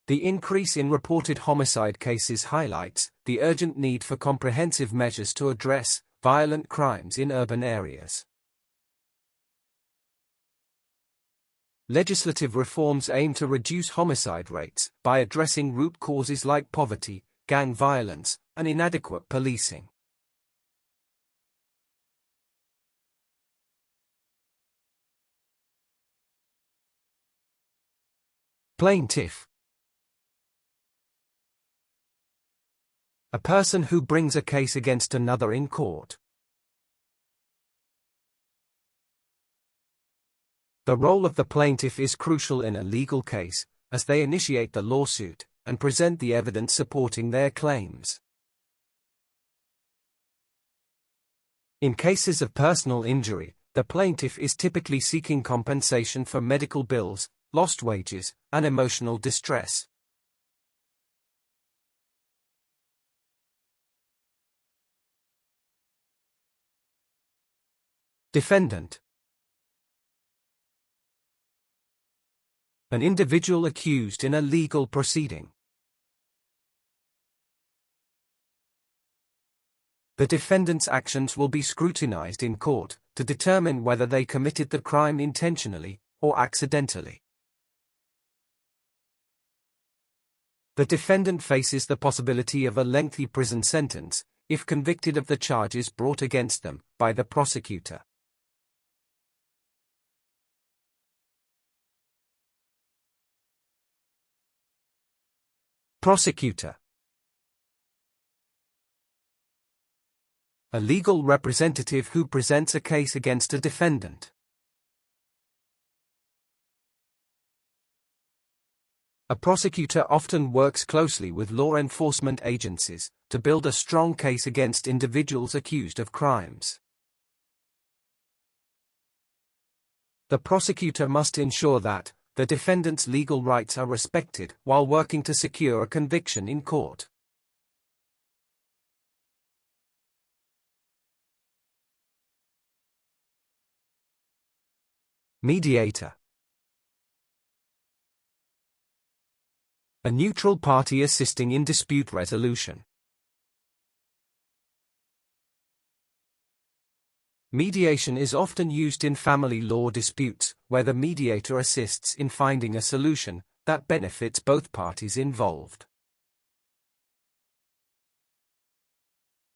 The increase in reported homicide cases highlights the urgent need for comprehensive measures to address violent crimes in urban areas. Legislative reforms aim to reduce homicide rates by addressing root causes like poverty, gang violence, and inadequate policing. Plaintiff. A person who brings a case against another in court. The role of the plaintiff is crucial in a legal case, as they initiate the lawsuit and present the evidence supporting their claims. In cases of personal injury, the plaintiff is typically seeking compensation for medical bills, lost wages, and emotional distress. Defendant. An individual accused in a legal proceeding. The defendant's actions will be scrutinized in court to determine whether they committed the crime intentionally or accidentally. The defendant faces the possibility of a lengthy prison sentence if convicted of the charges brought against them by the prosecutor. Prosecutor. A legal representative who presents a case against a defendant. A prosecutor often works closely with law enforcement agencies to build a strong case against individuals accused of crimes. The prosecutor must ensure that the defendant's legal rights are respected while working to secure a conviction in court. Mediator. A neutral party assisting in dispute resolution. Mediation is often used in family law disputes, where the mediator assists in finding a solution that benefits both parties involved.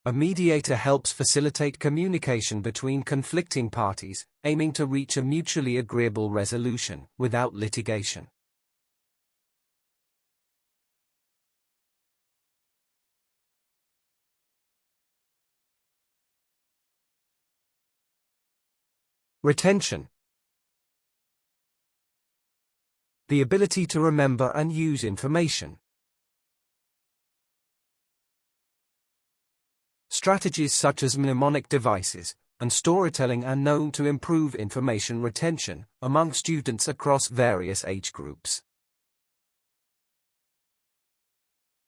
A mediator helps facilitate communication between conflicting parties, aiming to reach a mutually agreeable resolution without litigation. Retention. The ability to remember and use information. Strategies such as mnemonic devices and storytelling are known to improve information retention among students across various age groups.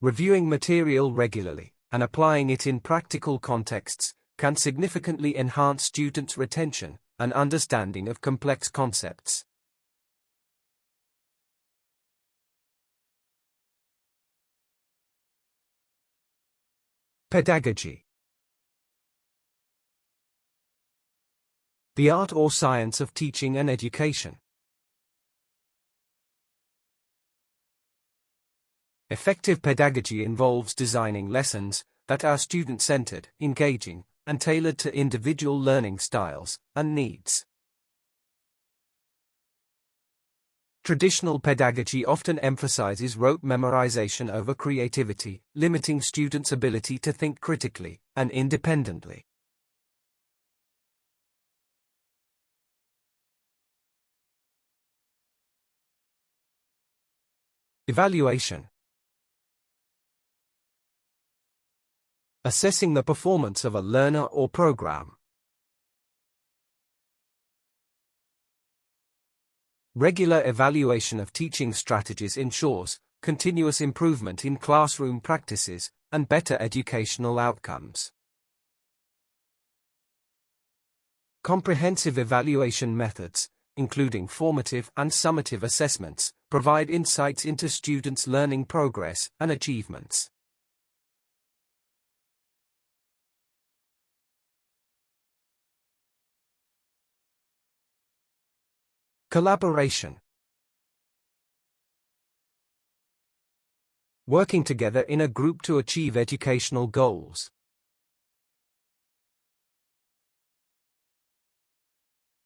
Reviewing material regularly and applying it in practical contexts can significantly enhance students' retention and understanding of complex concepts. Pedagogy. The art or science of teaching and education. Effective pedagogy involves designing lessons that are student-centered, engaging, and tailored to individual learning styles and needs. Traditional pedagogy often emphasizes rote memorization over creativity, limiting students' ability to think critically and independently. Evaluation. Assessing the performance of a learner or program. Regular evaluation of teaching strategies ensures continuous improvement in classroom practices and better educational outcomes. Comprehensive evaluation methods, including formative and summative assessments, provide insights into students' learning progress and achievements. Collaboration. Working together in a group to achieve educational goals.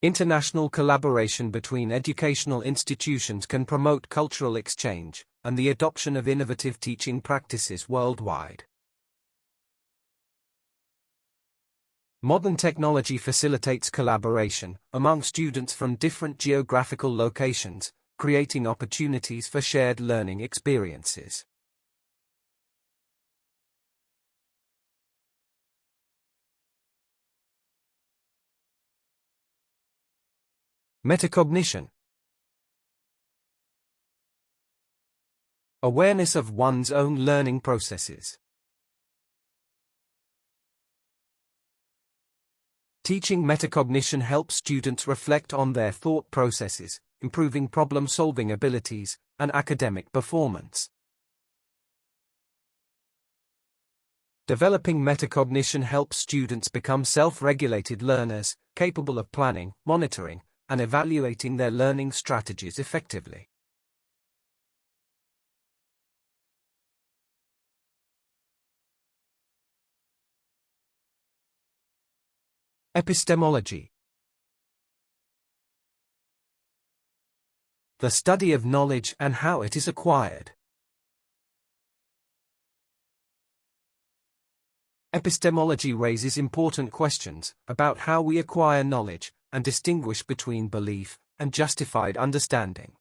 International collaboration between educational institutions can promote cultural exchange and the adoption of innovative teaching practices worldwide. Modern technology facilitates collaboration among students from different geographical locations, creating opportunities for shared learning experiences. Metacognition. Awareness of one's own learning processes. Teaching metacognition helps students reflect on their thought processes, improving problem-solving abilities and academic performance. Developing metacognition helps students become self-regulated learners, capable of planning, monitoring, and evaluating their learning strategies effectively. Epistemology. The study of knowledge and how it is acquired. Epistemology raises important questions about how we acquire knowledge and distinguish between belief and justified understanding.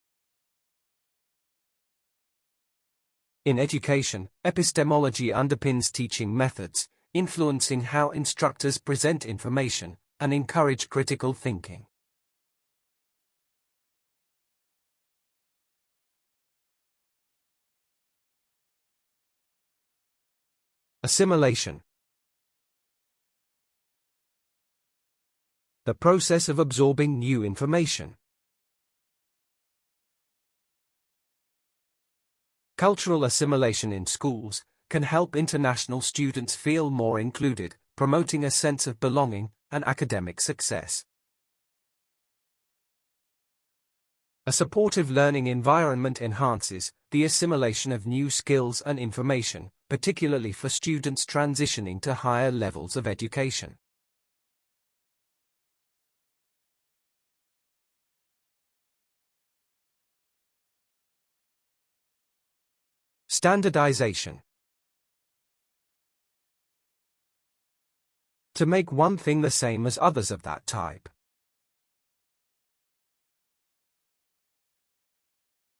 In education, epistemology underpins teaching methods, influencing how instructors present information and encourage critical thinking. Assimilation. The process of absorbing new information. Cultural assimilation in schools can help international students feel more included, promoting a sense of belonging and academic success. A supportive learning environment enhances the assimilation of new skills and information, particularly for students transitioning to higher levels of education. Standardization. To make one thing the same as others of that type.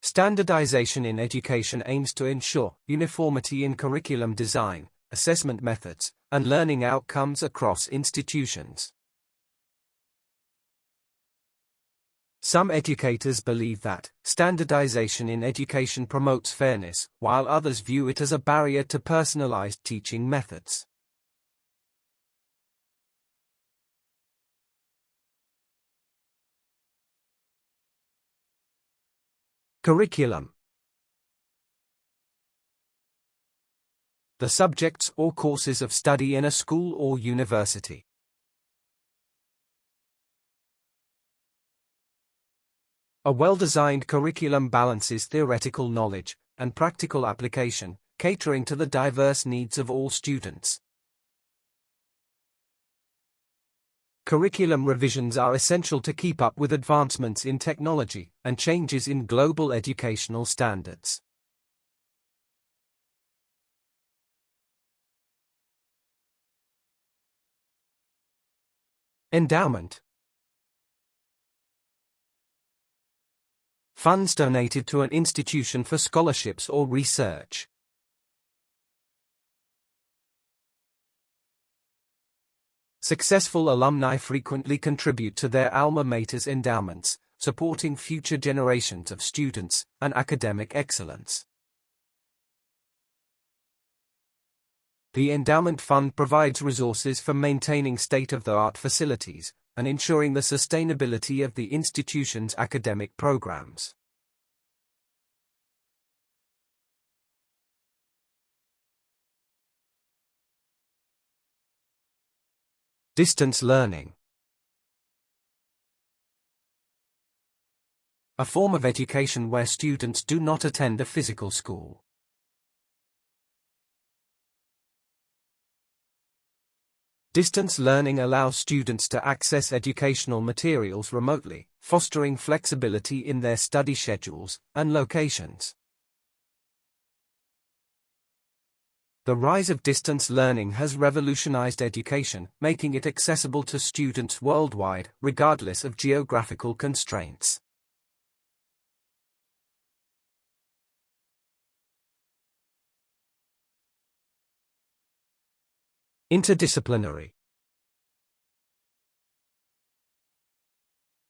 Standardization in education aims to ensure uniformity in curriculum design, assessment methods, and learning outcomes across institutions. Some educators believe that standardization in education promotes fairness, while others view it as a barrier to personalized teaching methods. Curriculum. The subjects or courses of study in a school or university. A well-designed curriculum balances theoretical knowledge and practical application, catering to the diverse needs of all students. Curriculum revisions are essential to keep up with advancements in technology and changes in global educational standards. Endowment. Funds donated to an institution for scholarships or research. Successful alumni frequently contribute to their alma mater's endowments, supporting future generations of students and academic excellence. The endowment fund provides resources for maintaining state-of-the-art facilities and ensuring the sustainability of the institution's academic programs. Distance learning. A form of education where students do not attend a physical school. Distance learning allows students to access educational materials remotely, fostering flexibility in their study schedules and locations. The rise of distance learning has revolutionized education, making it accessible to students worldwide, regardless of geographical constraints. Interdisciplinary.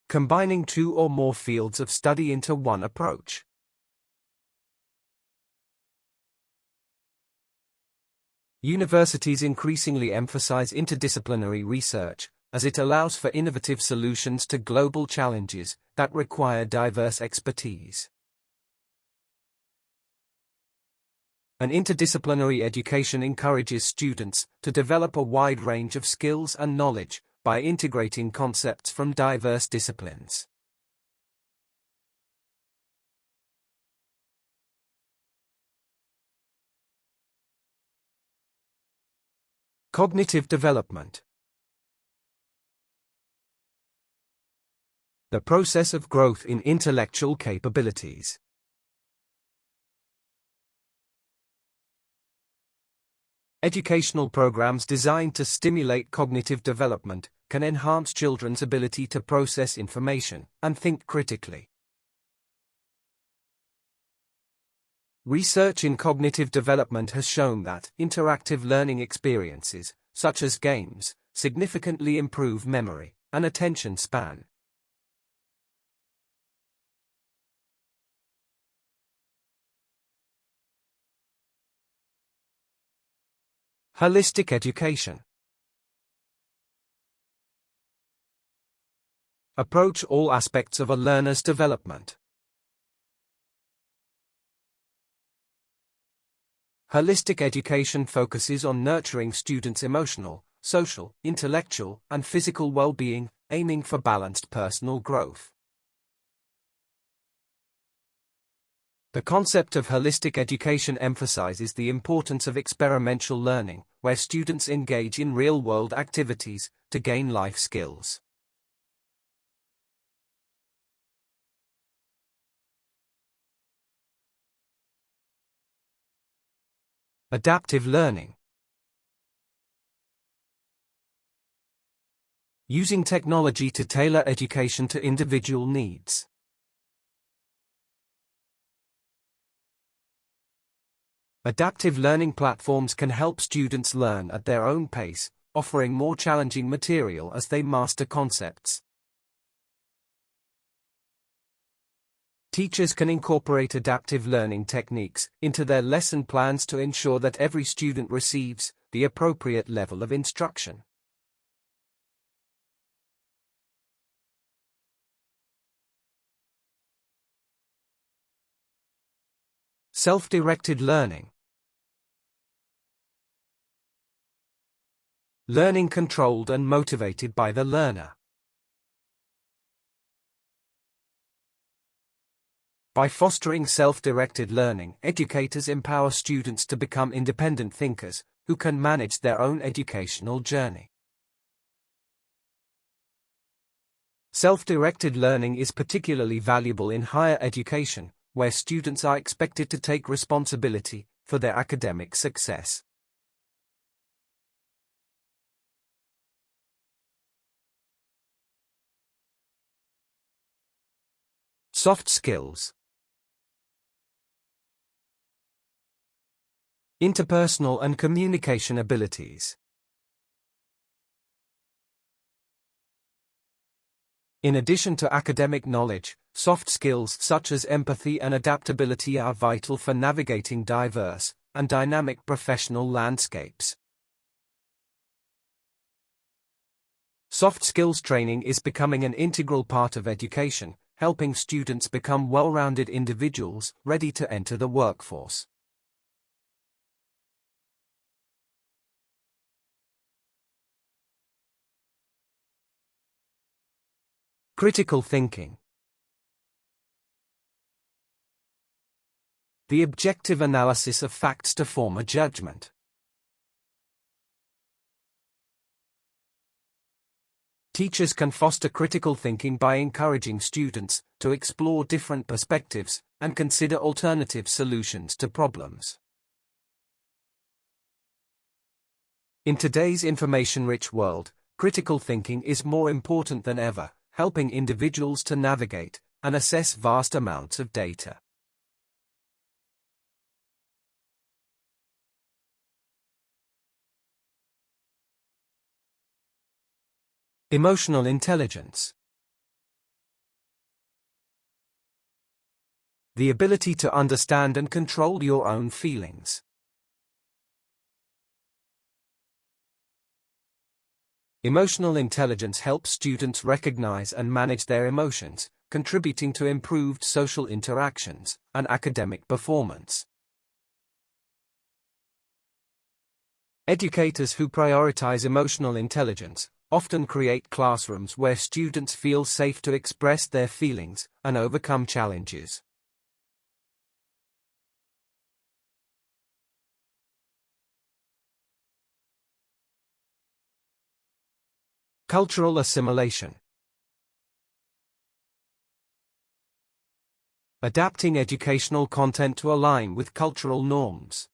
Combining two or more fields of study into one approach. Universities increasingly emphasize interdisciplinary research, as it allows for innovative solutions to global challenges that require diverse expertise. An interdisciplinary education encourages students to develop a wide range of skills and knowledge by integrating concepts from diverse disciplines. Cognitive development. The process of growth in intellectual capabilities. Educational programs designed to stimulate cognitive development can enhance children's ability to process information and think critically. Research in cognitive development has shown that interactive learning experiences, such as games, significantly improve memory and attention span. Holistic education. Approach all aspects of a learner's development. Holistic education focuses on nurturing students' emotional, social, intellectual, and physical well-being, aiming for balanced personal growth. The concept of holistic education emphasizes the importance of experiential learning, where students engage in real-world activities to gain life skills. Adaptive learning. Using technology to tailor education to individual needs. Adaptive learning platforms can help students learn at their own pace, offering more challenging material as they master concepts. Teachers can incorporate adaptive learning techniques into their lesson plans to ensure that every student receives the appropriate level of instruction. Self-directed learning. Learning controlled and motivated by the learner. By fostering self-directed learning, educators empower students to become independent thinkers who can manage their own educational journey. Self-directed learning is particularly valuable in higher education, where students are expected to take responsibility for their academic success. Soft skills. Interpersonal and communication abilities. In addition to academic knowledge, soft skills such as empathy and adaptability are vital for navigating diverse and dynamic professional landscapes. Soft skills training is becoming an integral part of education, helping students become well-rounded individuals ready to enter the workforce. Critical thinking. The objective analysis of facts to form a judgment. Teachers can foster critical thinking by encouraging students to explore different perspectives and consider alternative solutions to problems. In today's information-rich world, critical thinking is more important than ever, helping individuals to navigate and assess vast amounts of data. Emotional intelligence. The ability to understand and control your own feelings. Emotional intelligence helps students recognize and manage their emotions, contributing to improved social interactions and academic performance. Educators who prioritize emotional intelligence often create classrooms where students feel safe to express their feelings and overcome challenges. Cultural assimilation. Adapting educational content to align with cultural norms.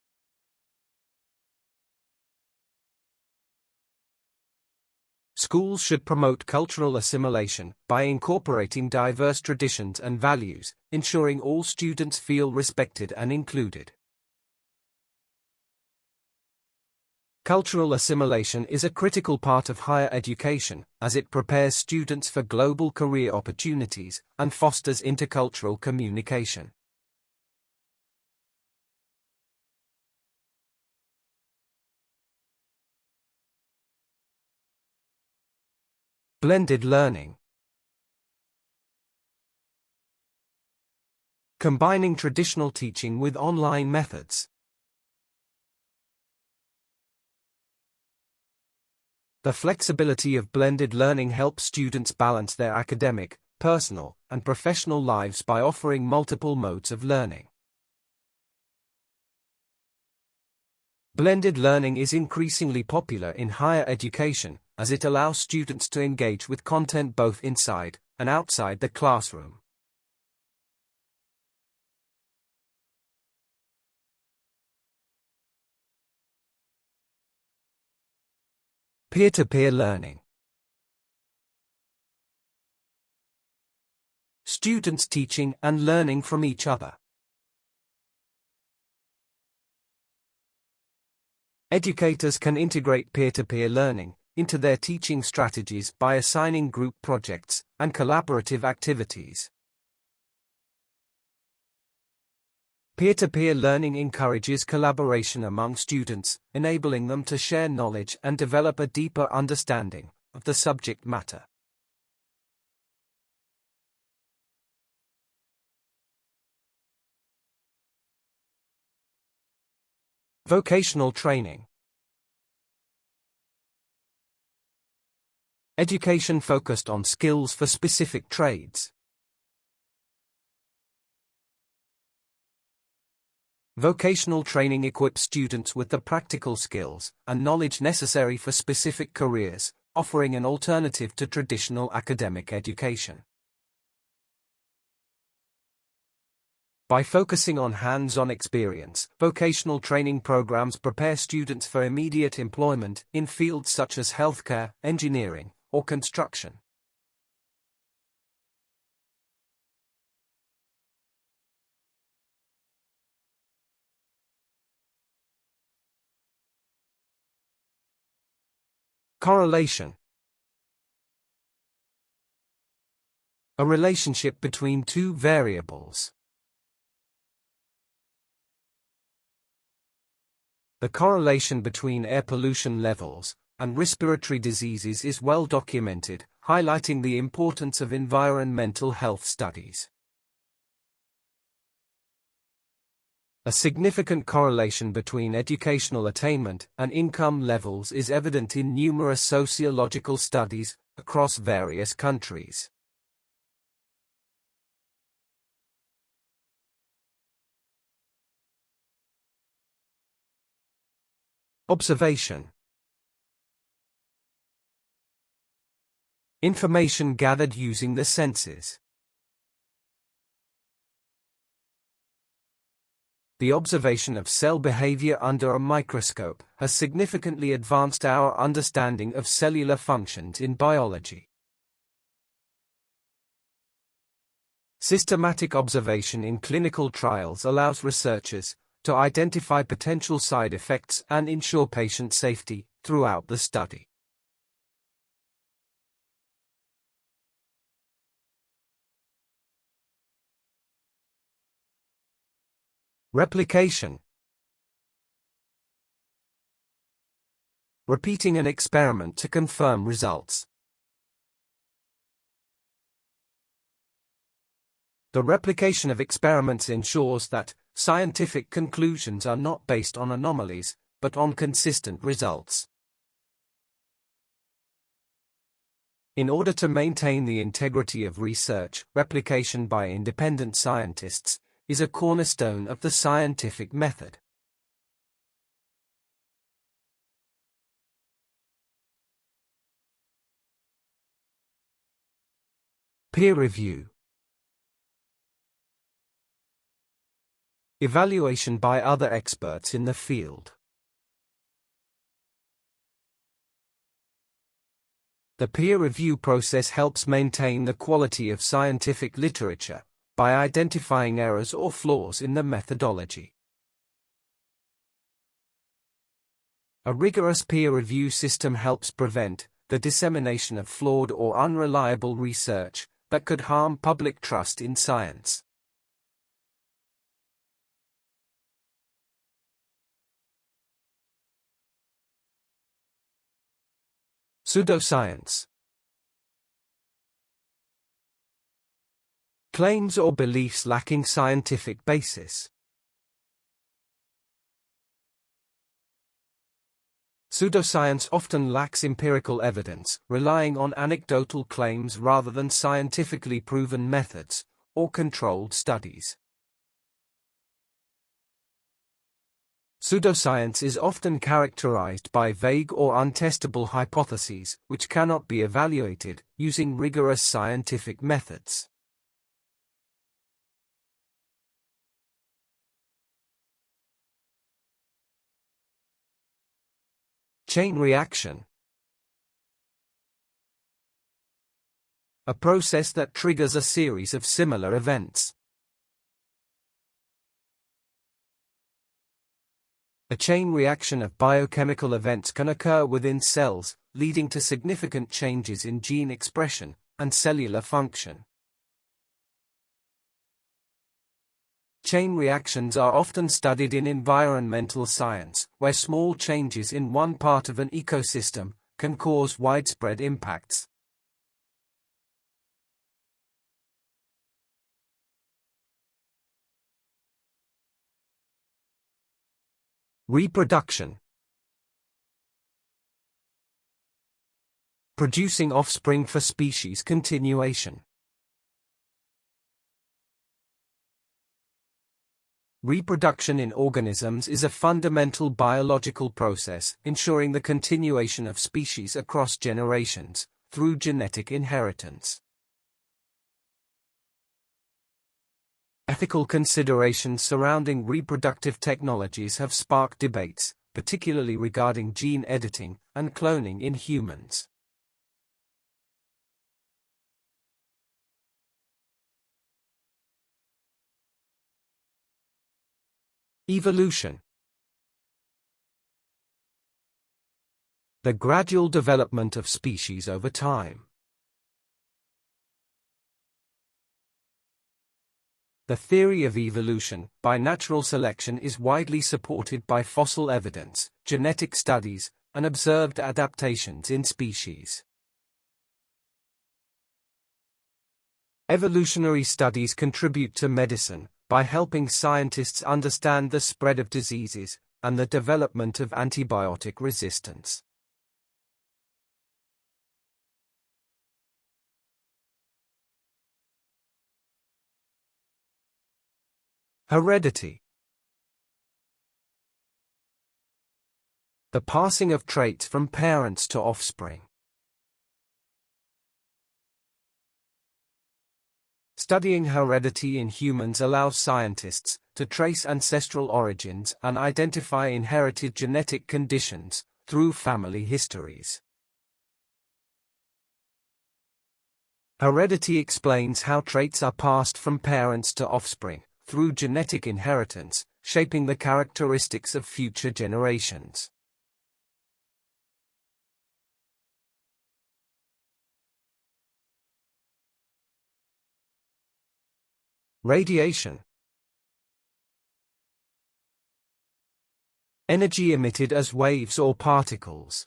Schools should promote cultural assimilation by incorporating diverse traditions and values, ensuring all students feel respected and included. Cultural assimilation is a critical part of higher education, as it prepares students for global career opportunities and fosters intercultural communication. Blended learning. Combining traditional teaching with online methods. The flexibility of blended learning helps students balance their academic, personal, and professional lives by offering multiple modes of learning. Blended learning is increasingly popular in higher education, as it allows students to engage with content both inside and outside the classroom. Peer-to-peer learning. Students teaching and learning from each other. Educators can integrate peer-to-peer learning into their teaching strategies by assigning group projects and collaborative activities. Peer-to-peer learning encourages collaboration among students, enabling them to share knowledge and develop a deeper understanding of the subject matter. Vocational training. Education focused on skills for specific trades. Vocational training equips students with the practical skills and knowledge necessary for specific careers, offering an alternative to traditional academic education. By focusing on hands-on experience, vocational training programs prepare students for immediate employment in fields such as healthcare, engineering, or construction. Correlation. A relationship between two variables. The correlation between air pollution levels and respiratory diseases is well documented, highlighting the importance of environmental health studies. A significant correlation between educational attainment and income levels is evident in numerous sociological studies across various countries. Observation. Information gathered using the senses. The observation of cell behavior under a microscope has significantly advanced our understanding of cellular functions in biology. Systematic observation in clinical trials allows researchers to identify potential side effects and ensure patient safety throughout the study. Replication. Repeating an experiment to confirm results. The replication of experiments ensures that scientific conclusions are not based on anomalies, but on consistent results. In order to maintain the integrity of research, replication by independent scientists is a cornerstone of the scientific method. Peer review. Evaluation by other experts in the field. The peer review process helps maintain the quality of scientific literature by identifying errors or flaws in the methodology. A rigorous peer review system helps prevent the dissemination of flawed or unreliable research that could harm public trust in science. Pseudoscience. Claims or beliefs lacking scientific basis. Pseudoscience often lacks empirical evidence, relying on anecdotal claims rather than scientifically proven methods or controlled studies. Pseudoscience is often characterized by vague or untestable hypotheses, which cannot be evaluated using rigorous scientific methods. Chain reaction. A process that triggers a series of similar events. A chain reaction of biochemical events can occur within cells, leading to significant changes in gene expression and cellular function. Chain reactions are often studied in environmental science, where small changes in one part of an ecosystem can cause widespread impacts. Reproduction. Producing offspring for species continuation. Reproduction in organisms is a fundamental biological process, ensuring the continuation of species across generations, through genetic inheritance. Ethical considerations surrounding reproductive technologies have sparked debates, particularly regarding gene editing and cloning in humans. Evolution. The gradual development of species over time. The theory of evolution by natural selection is widely supported by fossil evidence, genetic studies, and observed adaptations in species. Evolutionary studies contribute to medicine by helping scientists understand the spread of diseases and the development of antibiotic resistance. Heredity. The passing of traits from parents to offspring. Studying heredity in humans allows scientists to trace ancestral origins and identify inherited genetic conditions through family histories. Heredity explains how traits are passed from parents to offspring through genetic inheritance, shaping the characteristics of future generations. Radiation. Energy emitted as waves or particles.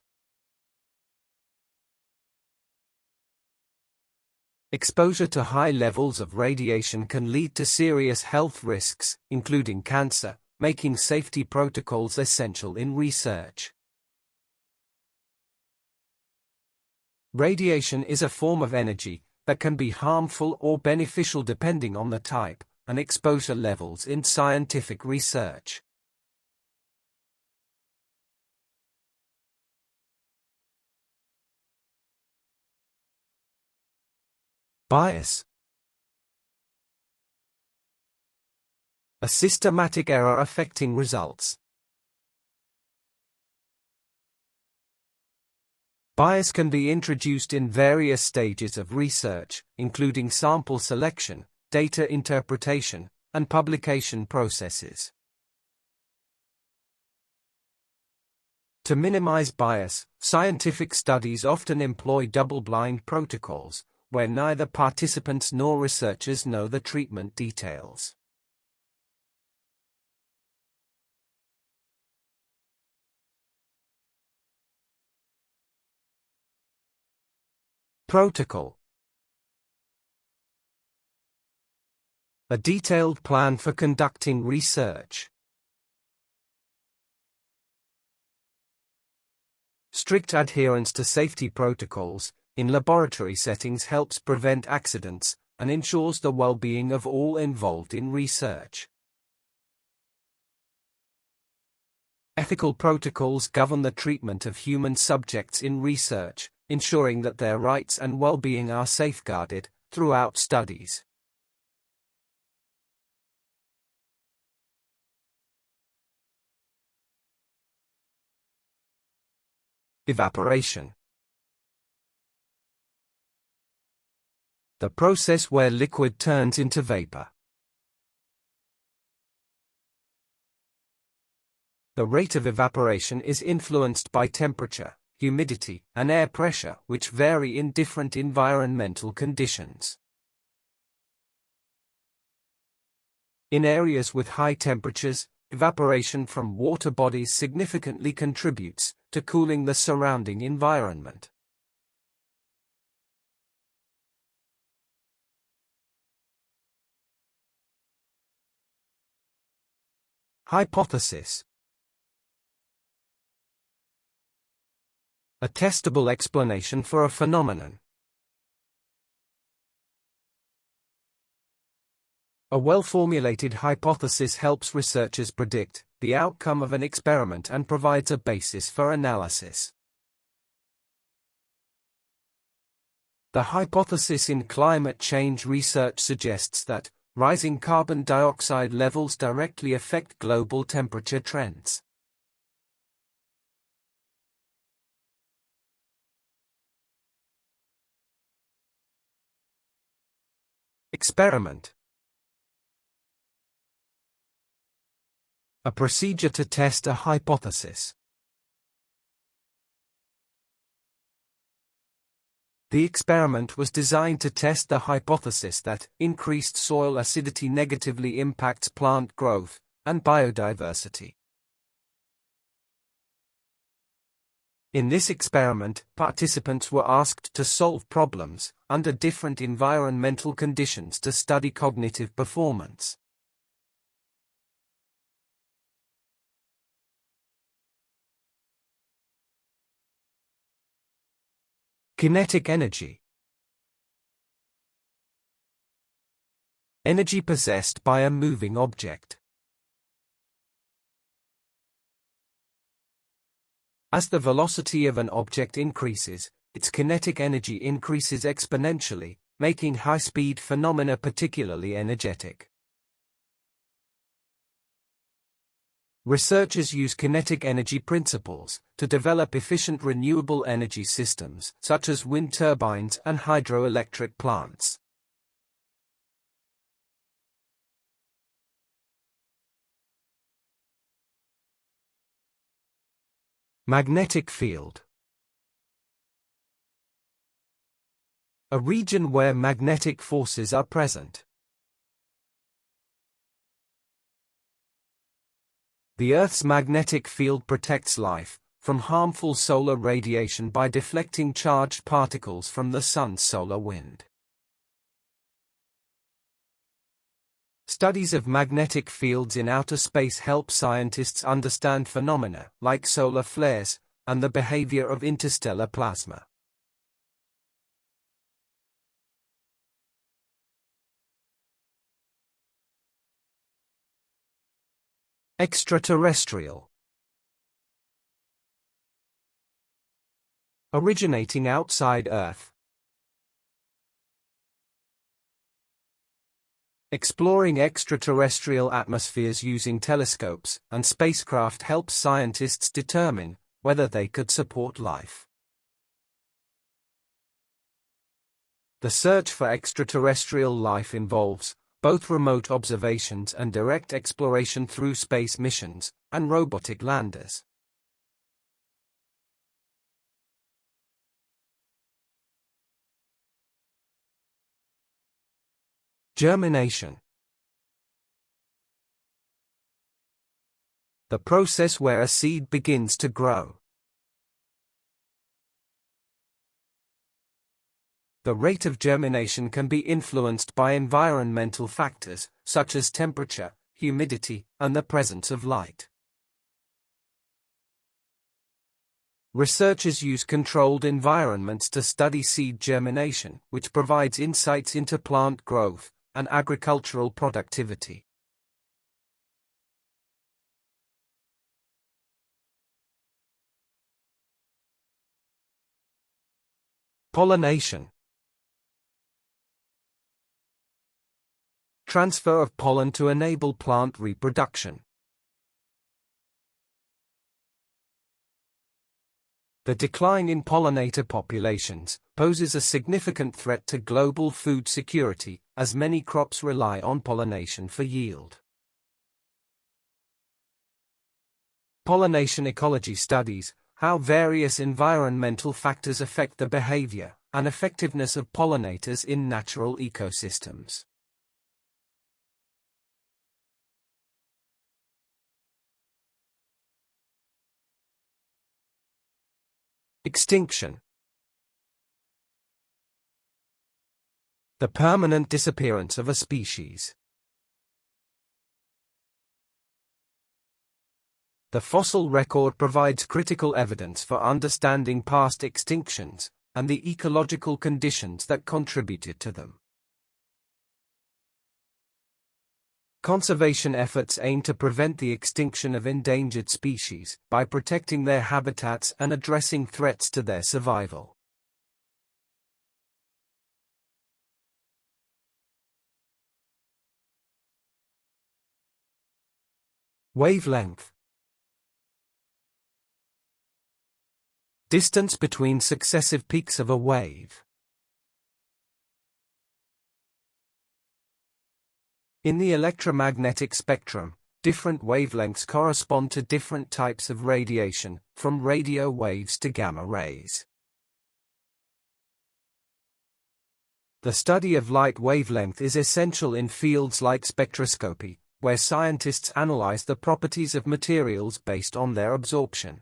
Exposure to high levels of radiation can lead to serious health risks, including cancer, making safety protocols essential in research. Radiation is a form of energy that can be harmful or beneficial depending on the type and exposure levels in scientific research. Bias. A systematic error affecting results. Bias can be introduced in various stages of research, including sample selection, data interpretation, and publication processes. To minimize bias, scientific studies often employ double-blind protocols, where neither participants nor researchers know the treatment details. Protocol. A detailed plan for conducting research. Strict adherence to safety protocols in laboratory settings helps prevent accidents and ensures the well-being of all involved in research. Ethical protocols govern the treatment of human subjects in research, ensuring that their rights and well-being are safeguarded throughout studies. Evaporation. The process where liquid turns into vapor. The rate of evaporation is influenced by temperature, humidity, and air pressure, which vary in different environmental conditions. In areas with high temperatures, evaporation from water bodies significantly contributes to cooling the surrounding environment. Hypothesis. A testable explanation for a phenomenon. A well-formulated hypothesis helps researchers predict the outcome of an experiment and provides a basis for analysis. The hypothesis in climate change research suggests that rising carbon dioxide levels directly affect global temperature trends. Experiment. A procedure to test a hypothesis. The experiment was designed to test the hypothesis that increased soil acidity negatively impacts plant growth and biodiversity. In this experiment, participants were asked to solve problems under different environmental conditions to study cognitive performance. Kinetic energy. Energy possessed by a moving object. As the velocity of an object increases, its kinetic energy increases exponentially, making high-speed phenomena particularly energetic. Researchers use kinetic energy principles to develop efficient renewable energy systems, such as wind turbines and hydroelectric plants. Magnetic field. A region where magnetic forces are present. The Earth's magnetic field protects life from harmful solar radiation by deflecting charged particles from the sun's solar wind. Studies of magnetic fields in outer space help scientists understand phenomena like solar flares and the behavior of interstellar plasma. Extraterrestrial. Originating outside Earth. Exploring extraterrestrial atmospheres using telescopes and spacecraft helps scientists determine whether they could support life. The search for extraterrestrial life involves both remote observations and direct exploration through space missions and robotic landers. Germination. The process where a seed begins to grow. The rate of germination can be influenced by environmental factors, such as temperature, humidity, and the presence of light. Researchers use controlled environments to study seed germination, which provides insights into plant growth and agricultural productivity. Pollination. Transfer of pollen to enable plant reproduction. The decline in pollinator populations poses a significant threat to global food security, as many crops rely on pollination for yield. Pollination ecology studies how various environmental factors affect the behavior and effectiveness of pollinators in natural ecosystems. Extinction. The permanent disappearance of a species. The fossil record provides critical evidence for understanding past extinctions and the ecological conditions that contributed to them. Conservation efforts aim to prevent the extinction of endangered species by protecting their habitats and addressing threats to their survival. Wavelength. Distance between successive peaks of a wave. In the electromagnetic spectrum, different wavelengths correspond to different types of radiation, from radio waves to gamma rays. The study of light wavelength is essential in fields like spectroscopy, where scientists analyze the properties of materials based on their absorption.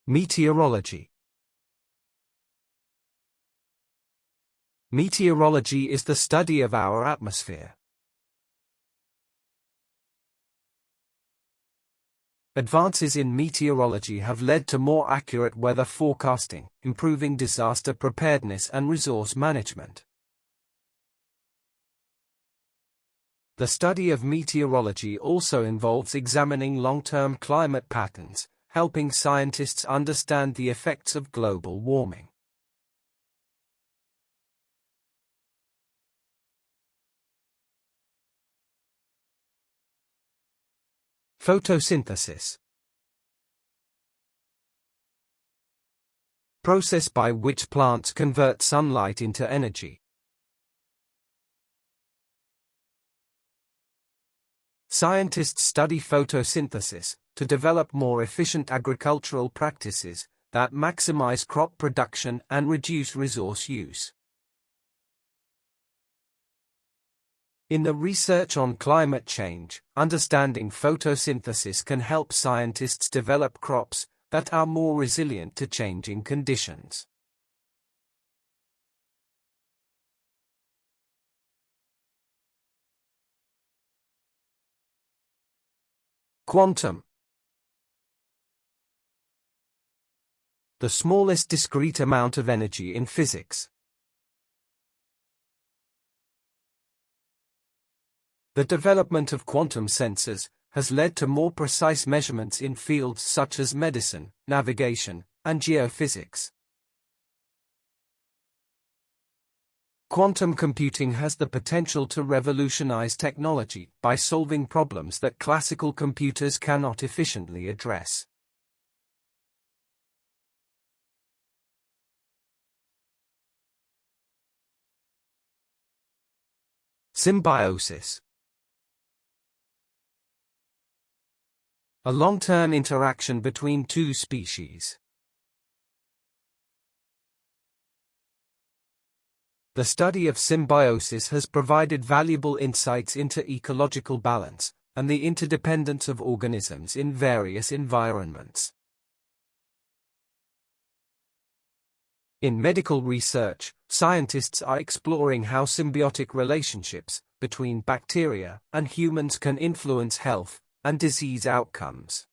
Meteorology. Meteorology is the study of our atmosphere. Advances in meteorology have led to more accurate weather forecasting, improving disaster preparedness and resource management. The study of meteorology also involves examining long-term climate patterns, helping scientists understand the effects of global warming. Photosynthesis. Process by which plants convert sunlight into energy. Scientists study photosynthesis to develop more efficient agricultural practices that maximize crop production and reduce resource use. In the research on climate change, understanding photosynthesis can help scientists develop crops that are more resilient to changing conditions. Quantum. The smallest discrete amount of energy in physics. The development of quantum sensors has led to more precise measurements in fields such as medicine, navigation, and geophysics. Quantum computing has the potential to revolutionize technology by solving problems that classical computers cannot efficiently address. Symbiosis. A long-term interaction between two species. The study of symbiosis has provided valuable insights into ecological balance and the interdependence of organisms in various environments. In medical research, scientists are exploring how symbiotic relationships between bacteria and humans can influence health and disease outcomes.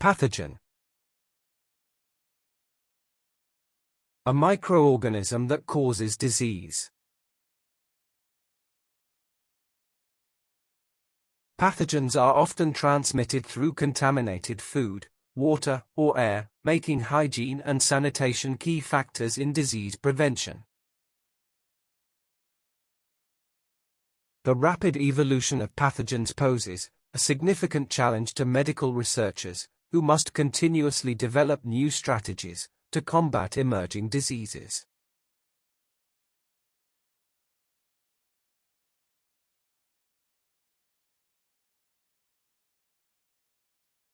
Pathogen. A microorganism that causes disease. Pathogens are often transmitted through contaminated food, water, or air, making hygiene and sanitation key factors in disease prevention. The rapid evolution of pathogens poses a significant challenge to medical researchers, who must continuously develop new strategies to combat emerging diseases.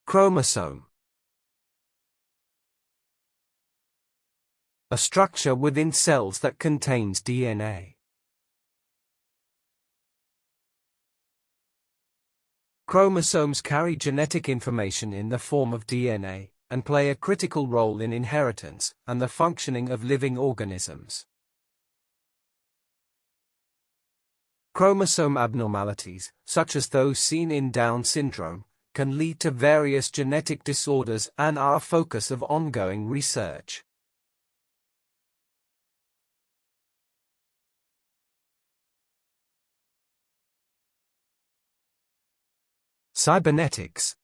Chromosome. A structure within cells that contains DNA. Chromosomes carry genetic information in the form of DNA, and play a critical role in inheritance and the functioning of living organisms. Chromosome abnormalities, such as those seen in Down syndrome, can lead to various genetic disorders and are a focus of ongoing research. Cybernetics.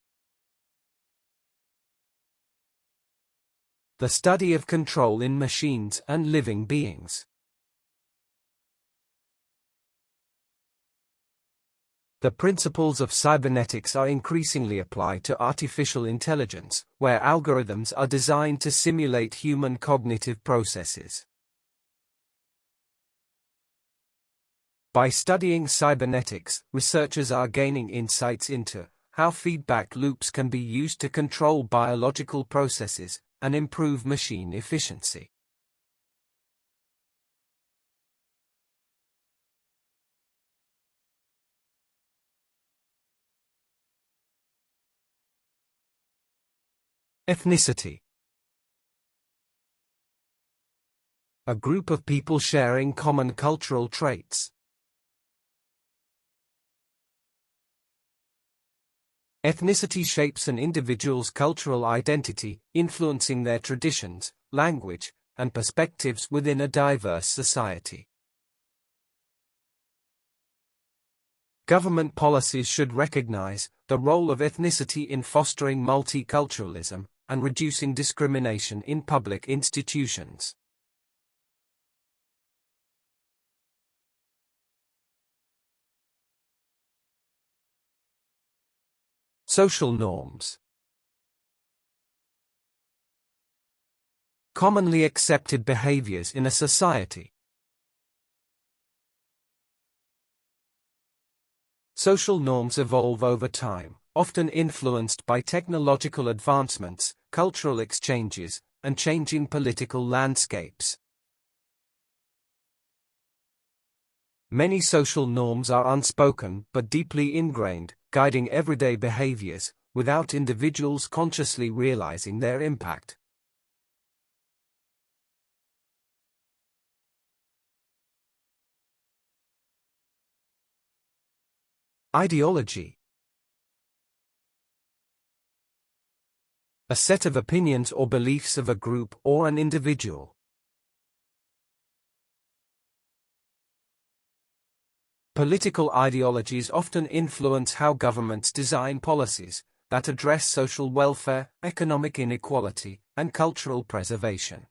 The study of control in machines and living beings. The principles of cybernetics are increasingly applied to artificial intelligence, where algorithms are designed to simulate human cognitive processes. By studying cybernetics, researchers are gaining insights into how feedback loops can be used to control biological processes and improve machine efficiency. Ethnicity. A group of people sharing common cultural traits. Ethnicity shapes an individual's cultural identity, influencing their traditions, language, and perspectives within a diverse society. Government policies should recognize the role of ethnicity in fostering multiculturalism and reducing discrimination in public institutions. Social norms. Commonly accepted behaviors in a society. Social norms evolve over time, often influenced by technological advancements, cultural exchanges, and changing political landscapes. Many social norms are unspoken but deeply ingrained, guiding everyday behaviors, without individuals consciously realizing their impact. Ideology. A set of opinions or beliefs of a group or an individual. Political ideologies often influence how governments design policies that address social welfare, economic inequality, and cultural preservation.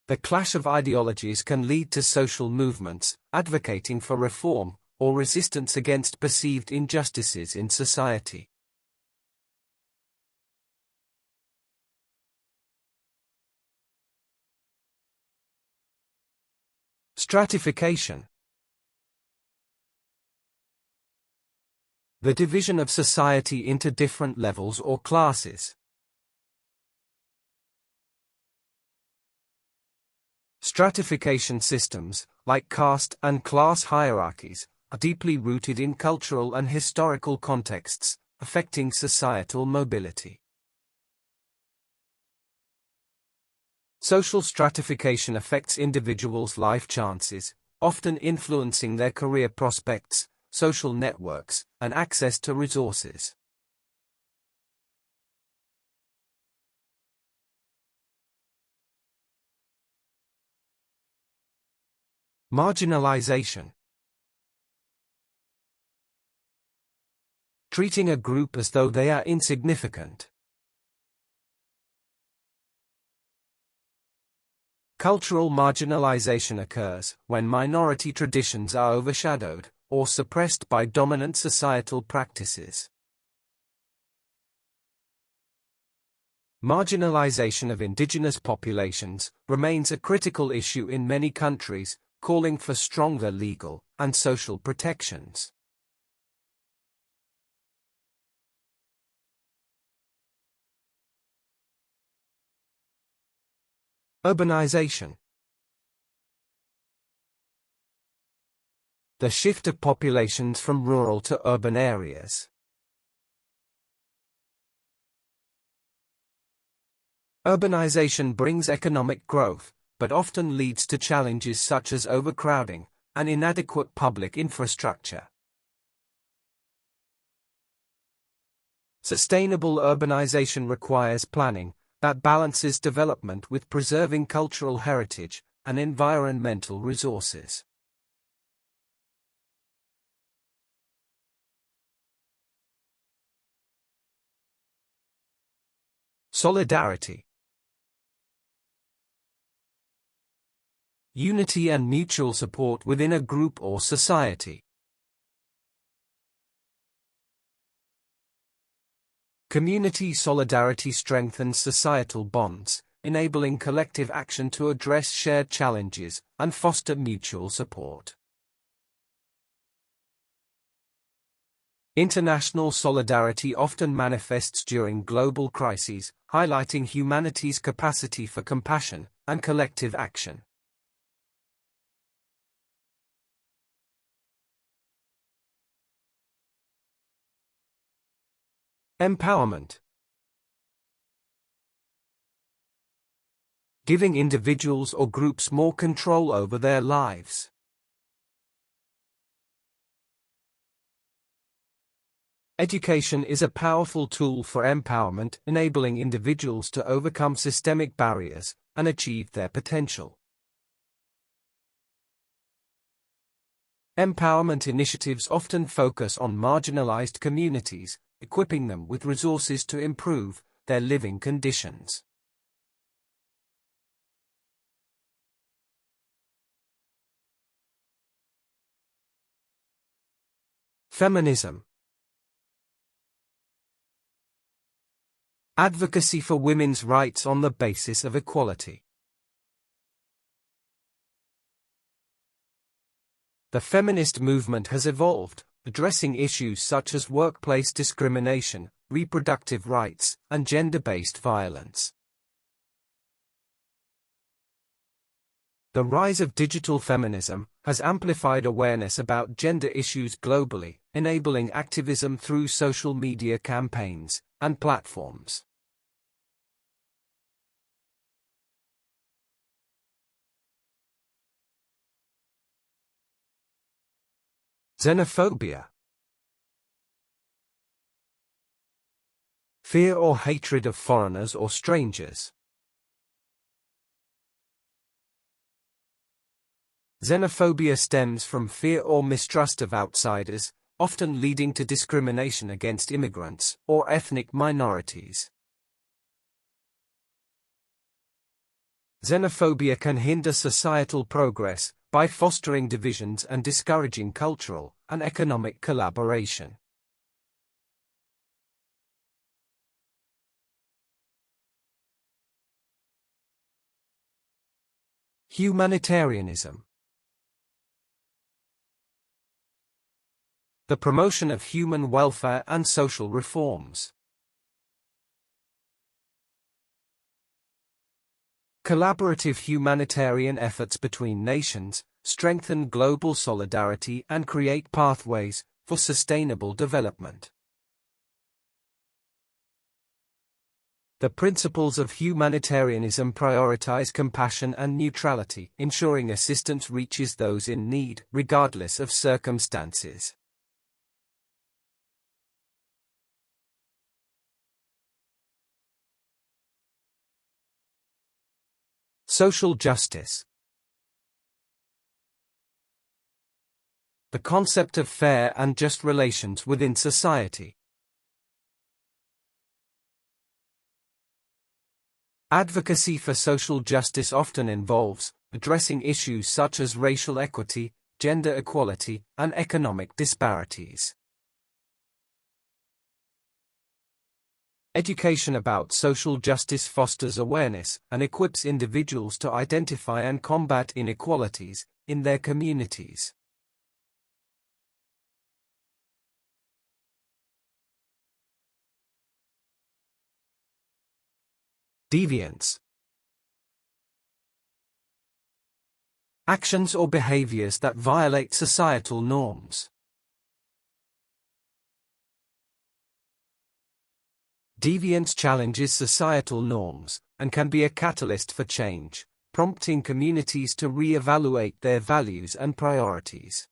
The clash of ideologies can lead to social movements, advocating for reform, or resistance against perceived injustices in society. Stratification. The division of society into different levels or classes. Stratification systems, like caste and class hierarchies, are deeply rooted in cultural and historical contexts, affecting societal mobility. Social stratification affects individuals' life chances, often influencing their career prospects, social networks, and access to resources. Marginalization. Treating a group as though they are insignificant. Cultural marginalization occurs when minority traditions are overshadowed or suppressed by dominant societal practices. Marginalization of indigenous populations remains a critical issue in many countries, calling for stronger legal and social protections. Urbanization. The shift of populations from rural to urban areas. Urbanization brings economic growth, but often leads to challenges such as overcrowding and inadequate public infrastructure. Sustainable urbanization requires planning that balances development with preserving cultural heritage and environmental resources. Solidarity. Unity and mutual support within a group or society. Community solidarity strengthens societal bonds, enabling collective action to address shared challenges and foster mutual support. International solidarity often manifests during global crises, highlighting humanity's capacity for compassion and collective action. Empowerment. Giving individuals or groups more control over their lives. Education is a powerful tool for empowerment, enabling individuals to overcome systemic barriers and achieve their potential. Empowerment initiatives often focus on marginalized communities, equipping them with resources to improve their living conditions. Feminism. Advocacy for women's rights on the basis of equality. The feminist movement has evolved, addressing issues such as workplace discrimination, reproductive rights, and gender-based violence. The rise of digital feminism has amplified awareness about gender issues globally, enabling activism through social media campaigns and platforms. Xenophobia. Fear or hatred of foreigners or strangers. Xenophobia stems from fear or mistrust of outsiders, often leading to discrimination against immigrants or ethnic minorities. Xenophobia can hinder societal progress by fostering divisions and discouraging cultural and economic collaboration. Humanitarianism. The promotion of human welfare and social reforms. Collaborative humanitarian efforts between nations strengthen global solidarity and create pathways for sustainable development. The principles of humanitarianism prioritize compassion and neutrality, ensuring assistance reaches those in need, regardless of circumstances. Social justice. The concept of fair and just relations within society. Advocacy for social justice often involves addressing issues such as racial equity, gender equality, and economic disparities. Education about social justice fosters awareness and equips individuals to identify and combat inequalities in their communities. Deviance. Actions or behaviors that violate societal norms. Deviance challenges societal norms and can be a catalyst for change, prompting communities to re-evaluate their values and priorities.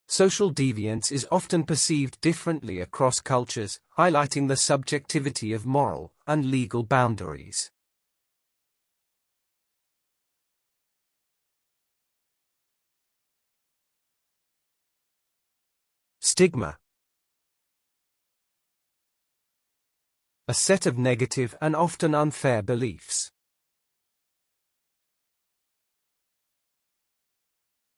Social deviance is often perceived differently across cultures, highlighting the subjectivity of moral and legal boundaries. Stigma. A set of negative and often unfair beliefs.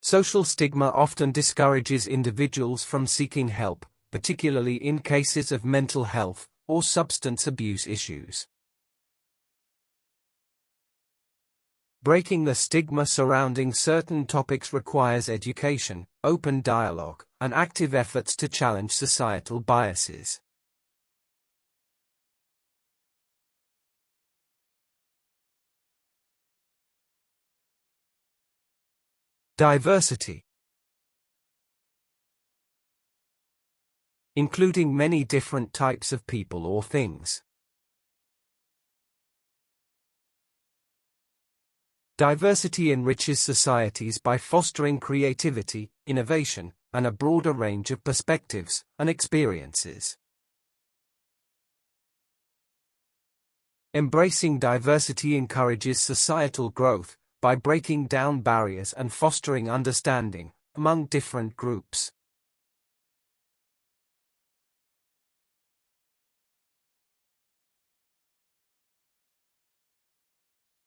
Social stigma often discourages individuals from seeking help, particularly in cases of mental health or substance abuse issues. Breaking the stigma surrounding certain topics requires education, open dialogue, and active efforts to challenge societal biases. Diversity. Including many different types of people or things. Diversity enriches societies by fostering creativity, innovation, and a broader range of perspectives and experiences. Embracing diversity encourages societal growth by breaking down barriers and fostering understanding among different groups.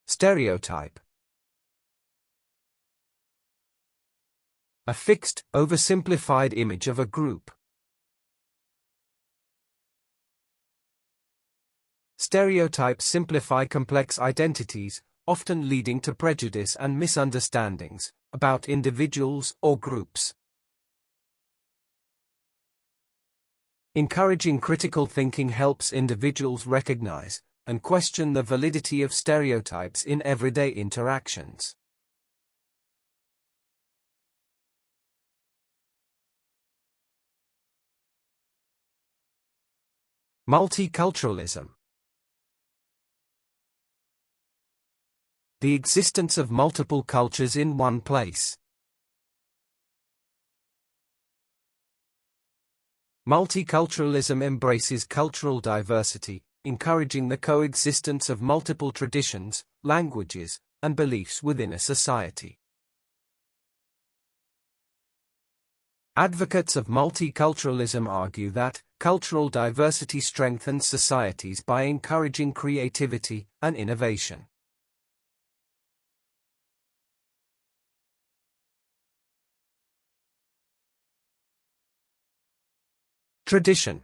Stereotype. A fixed, oversimplified image of a group. Stereotypes simplify complex identities, often leading to prejudice and misunderstandings about individuals or groups. Encouraging critical thinking helps individuals recognize and question the validity of stereotypes in everyday interactions. Multiculturalism. The existence of multiple cultures in one place. Multiculturalism embraces cultural diversity, encouraging the coexistence of multiple traditions, languages, and beliefs within a society. Advocates of multiculturalism argue that cultural diversity strengthens societies by encouraging creativity and innovation. Tradition.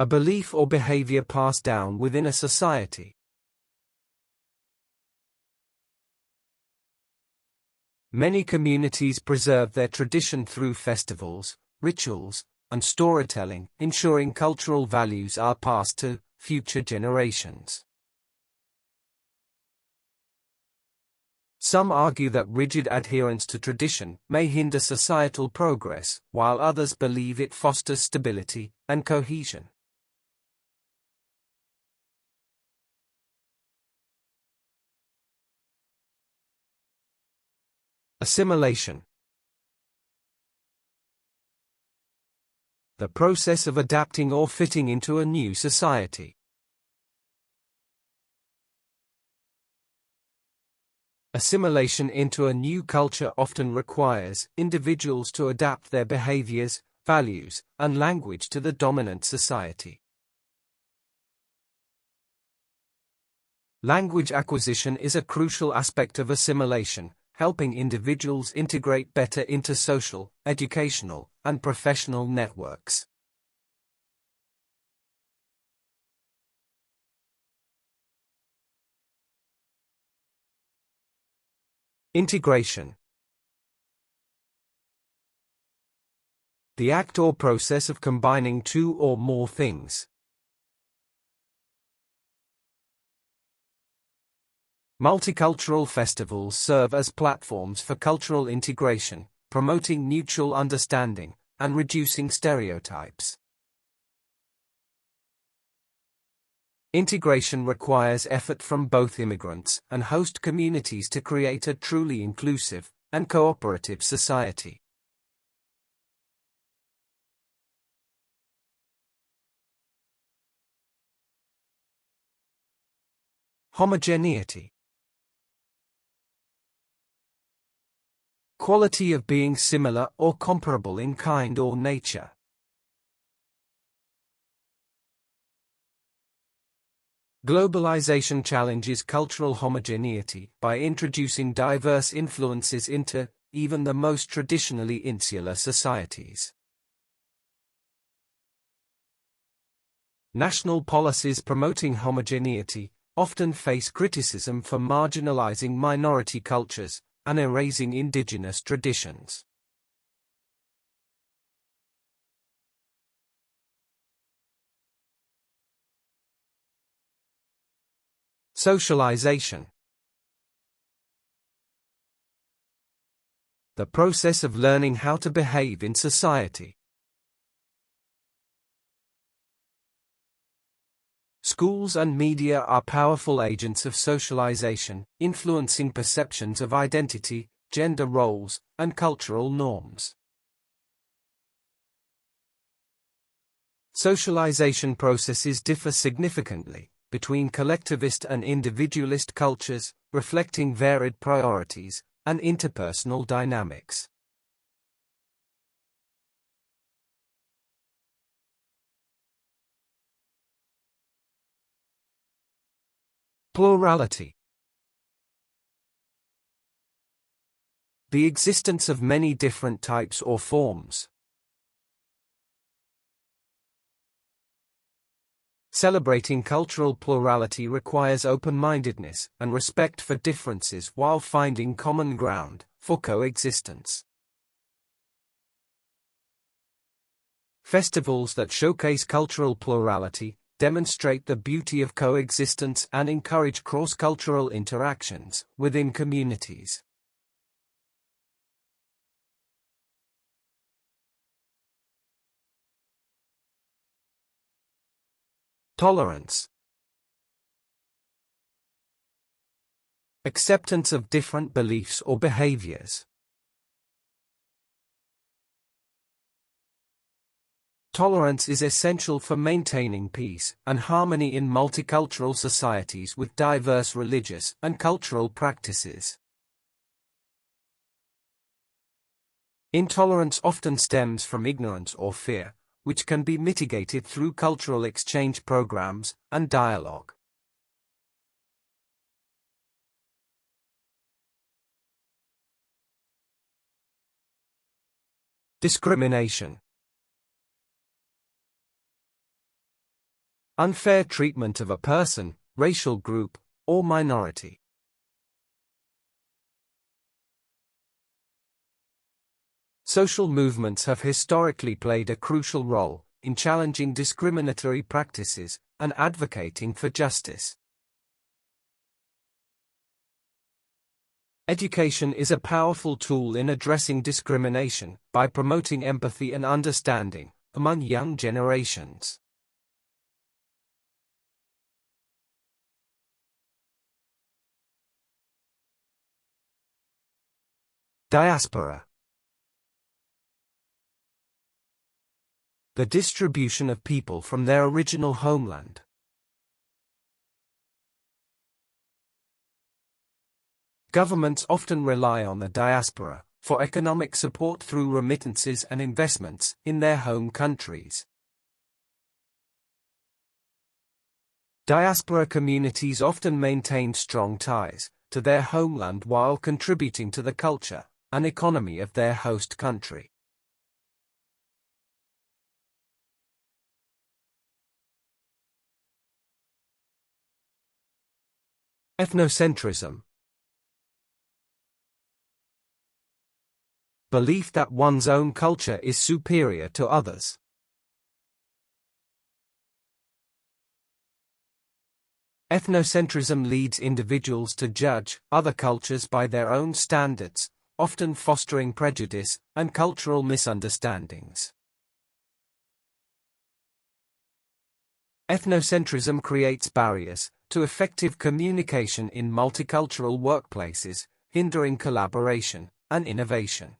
A belief or behavior passed down within a society. Many communities preserve their tradition through festivals, rituals, and storytelling, ensuring cultural values are passed to future generations. Some argue that rigid adherence to tradition may hinder societal progress, while others believe it fosters stability and cohesion. Assimilation. The process of adapting or fitting into a new society. Assimilation into a new culture often requires individuals to adapt their behaviors, values, and language to the dominant society. Language acquisition is a crucial aspect of assimilation, helping individuals integrate better into social, educational, and professional networks. Integration. The act or process of combining two or more things. Multicultural festivals serve as platforms for cultural integration, promoting mutual understanding and reducing stereotypes. Integration requires effort from both immigrants and host communities to create a truly inclusive and cooperative society. Homogeneity. Quality of being similar or comparable in kind or nature. Globalization challenges cultural homogeneity by introducing diverse influences into even the most traditionally insular societies. National policies promoting homogeneity often face criticism for marginalizing minority cultures and erasing indigenous traditions. Socialization. The process of learning how to behave in society. Schools and media are powerful agents of socialization, influencing perceptions of identity, gender roles, and cultural norms. Socialization processes differ significantly between collectivist and individualist cultures, reflecting varied priorities and interpersonal dynamics. Plurality. The existence of many different types or forms. Celebrating cultural plurality requires open-mindedness and respect for differences while finding common ground for coexistence. Festivals that showcase cultural plurality demonstrate the beauty of coexistence and encourage cross-cultural interactions within communities. Tolerance. Acceptance of different beliefs or behaviors. Tolerance is essential for maintaining peace and harmony in multicultural societies with diverse religious and cultural practices. Intolerance often stems from ignorance or fear, which can be mitigated through cultural exchange programs and dialogue. Discrimination. Unfair treatment of a person, racial group, or minority. Social movements have historically played a crucial role in challenging discriminatory practices and advocating for justice. Education is a powerful tool in addressing discrimination by promoting empathy and understanding among young generations. Diaspora. The distribution of people from their original homeland. Governments often rely on the diaspora for economic support through remittances and investments in their home countries. Diaspora communities often maintain strong ties to their homeland while contributing to the culture and economy of their host country. Ethnocentrism. Belief that one's own culture is superior to others. Ethnocentrism leads individuals to judge other cultures by their own standards, often fostering prejudice and cultural misunderstandings. Ethnocentrism creates barriers to effective communication in multicultural workplaces, hindering collaboration and innovation.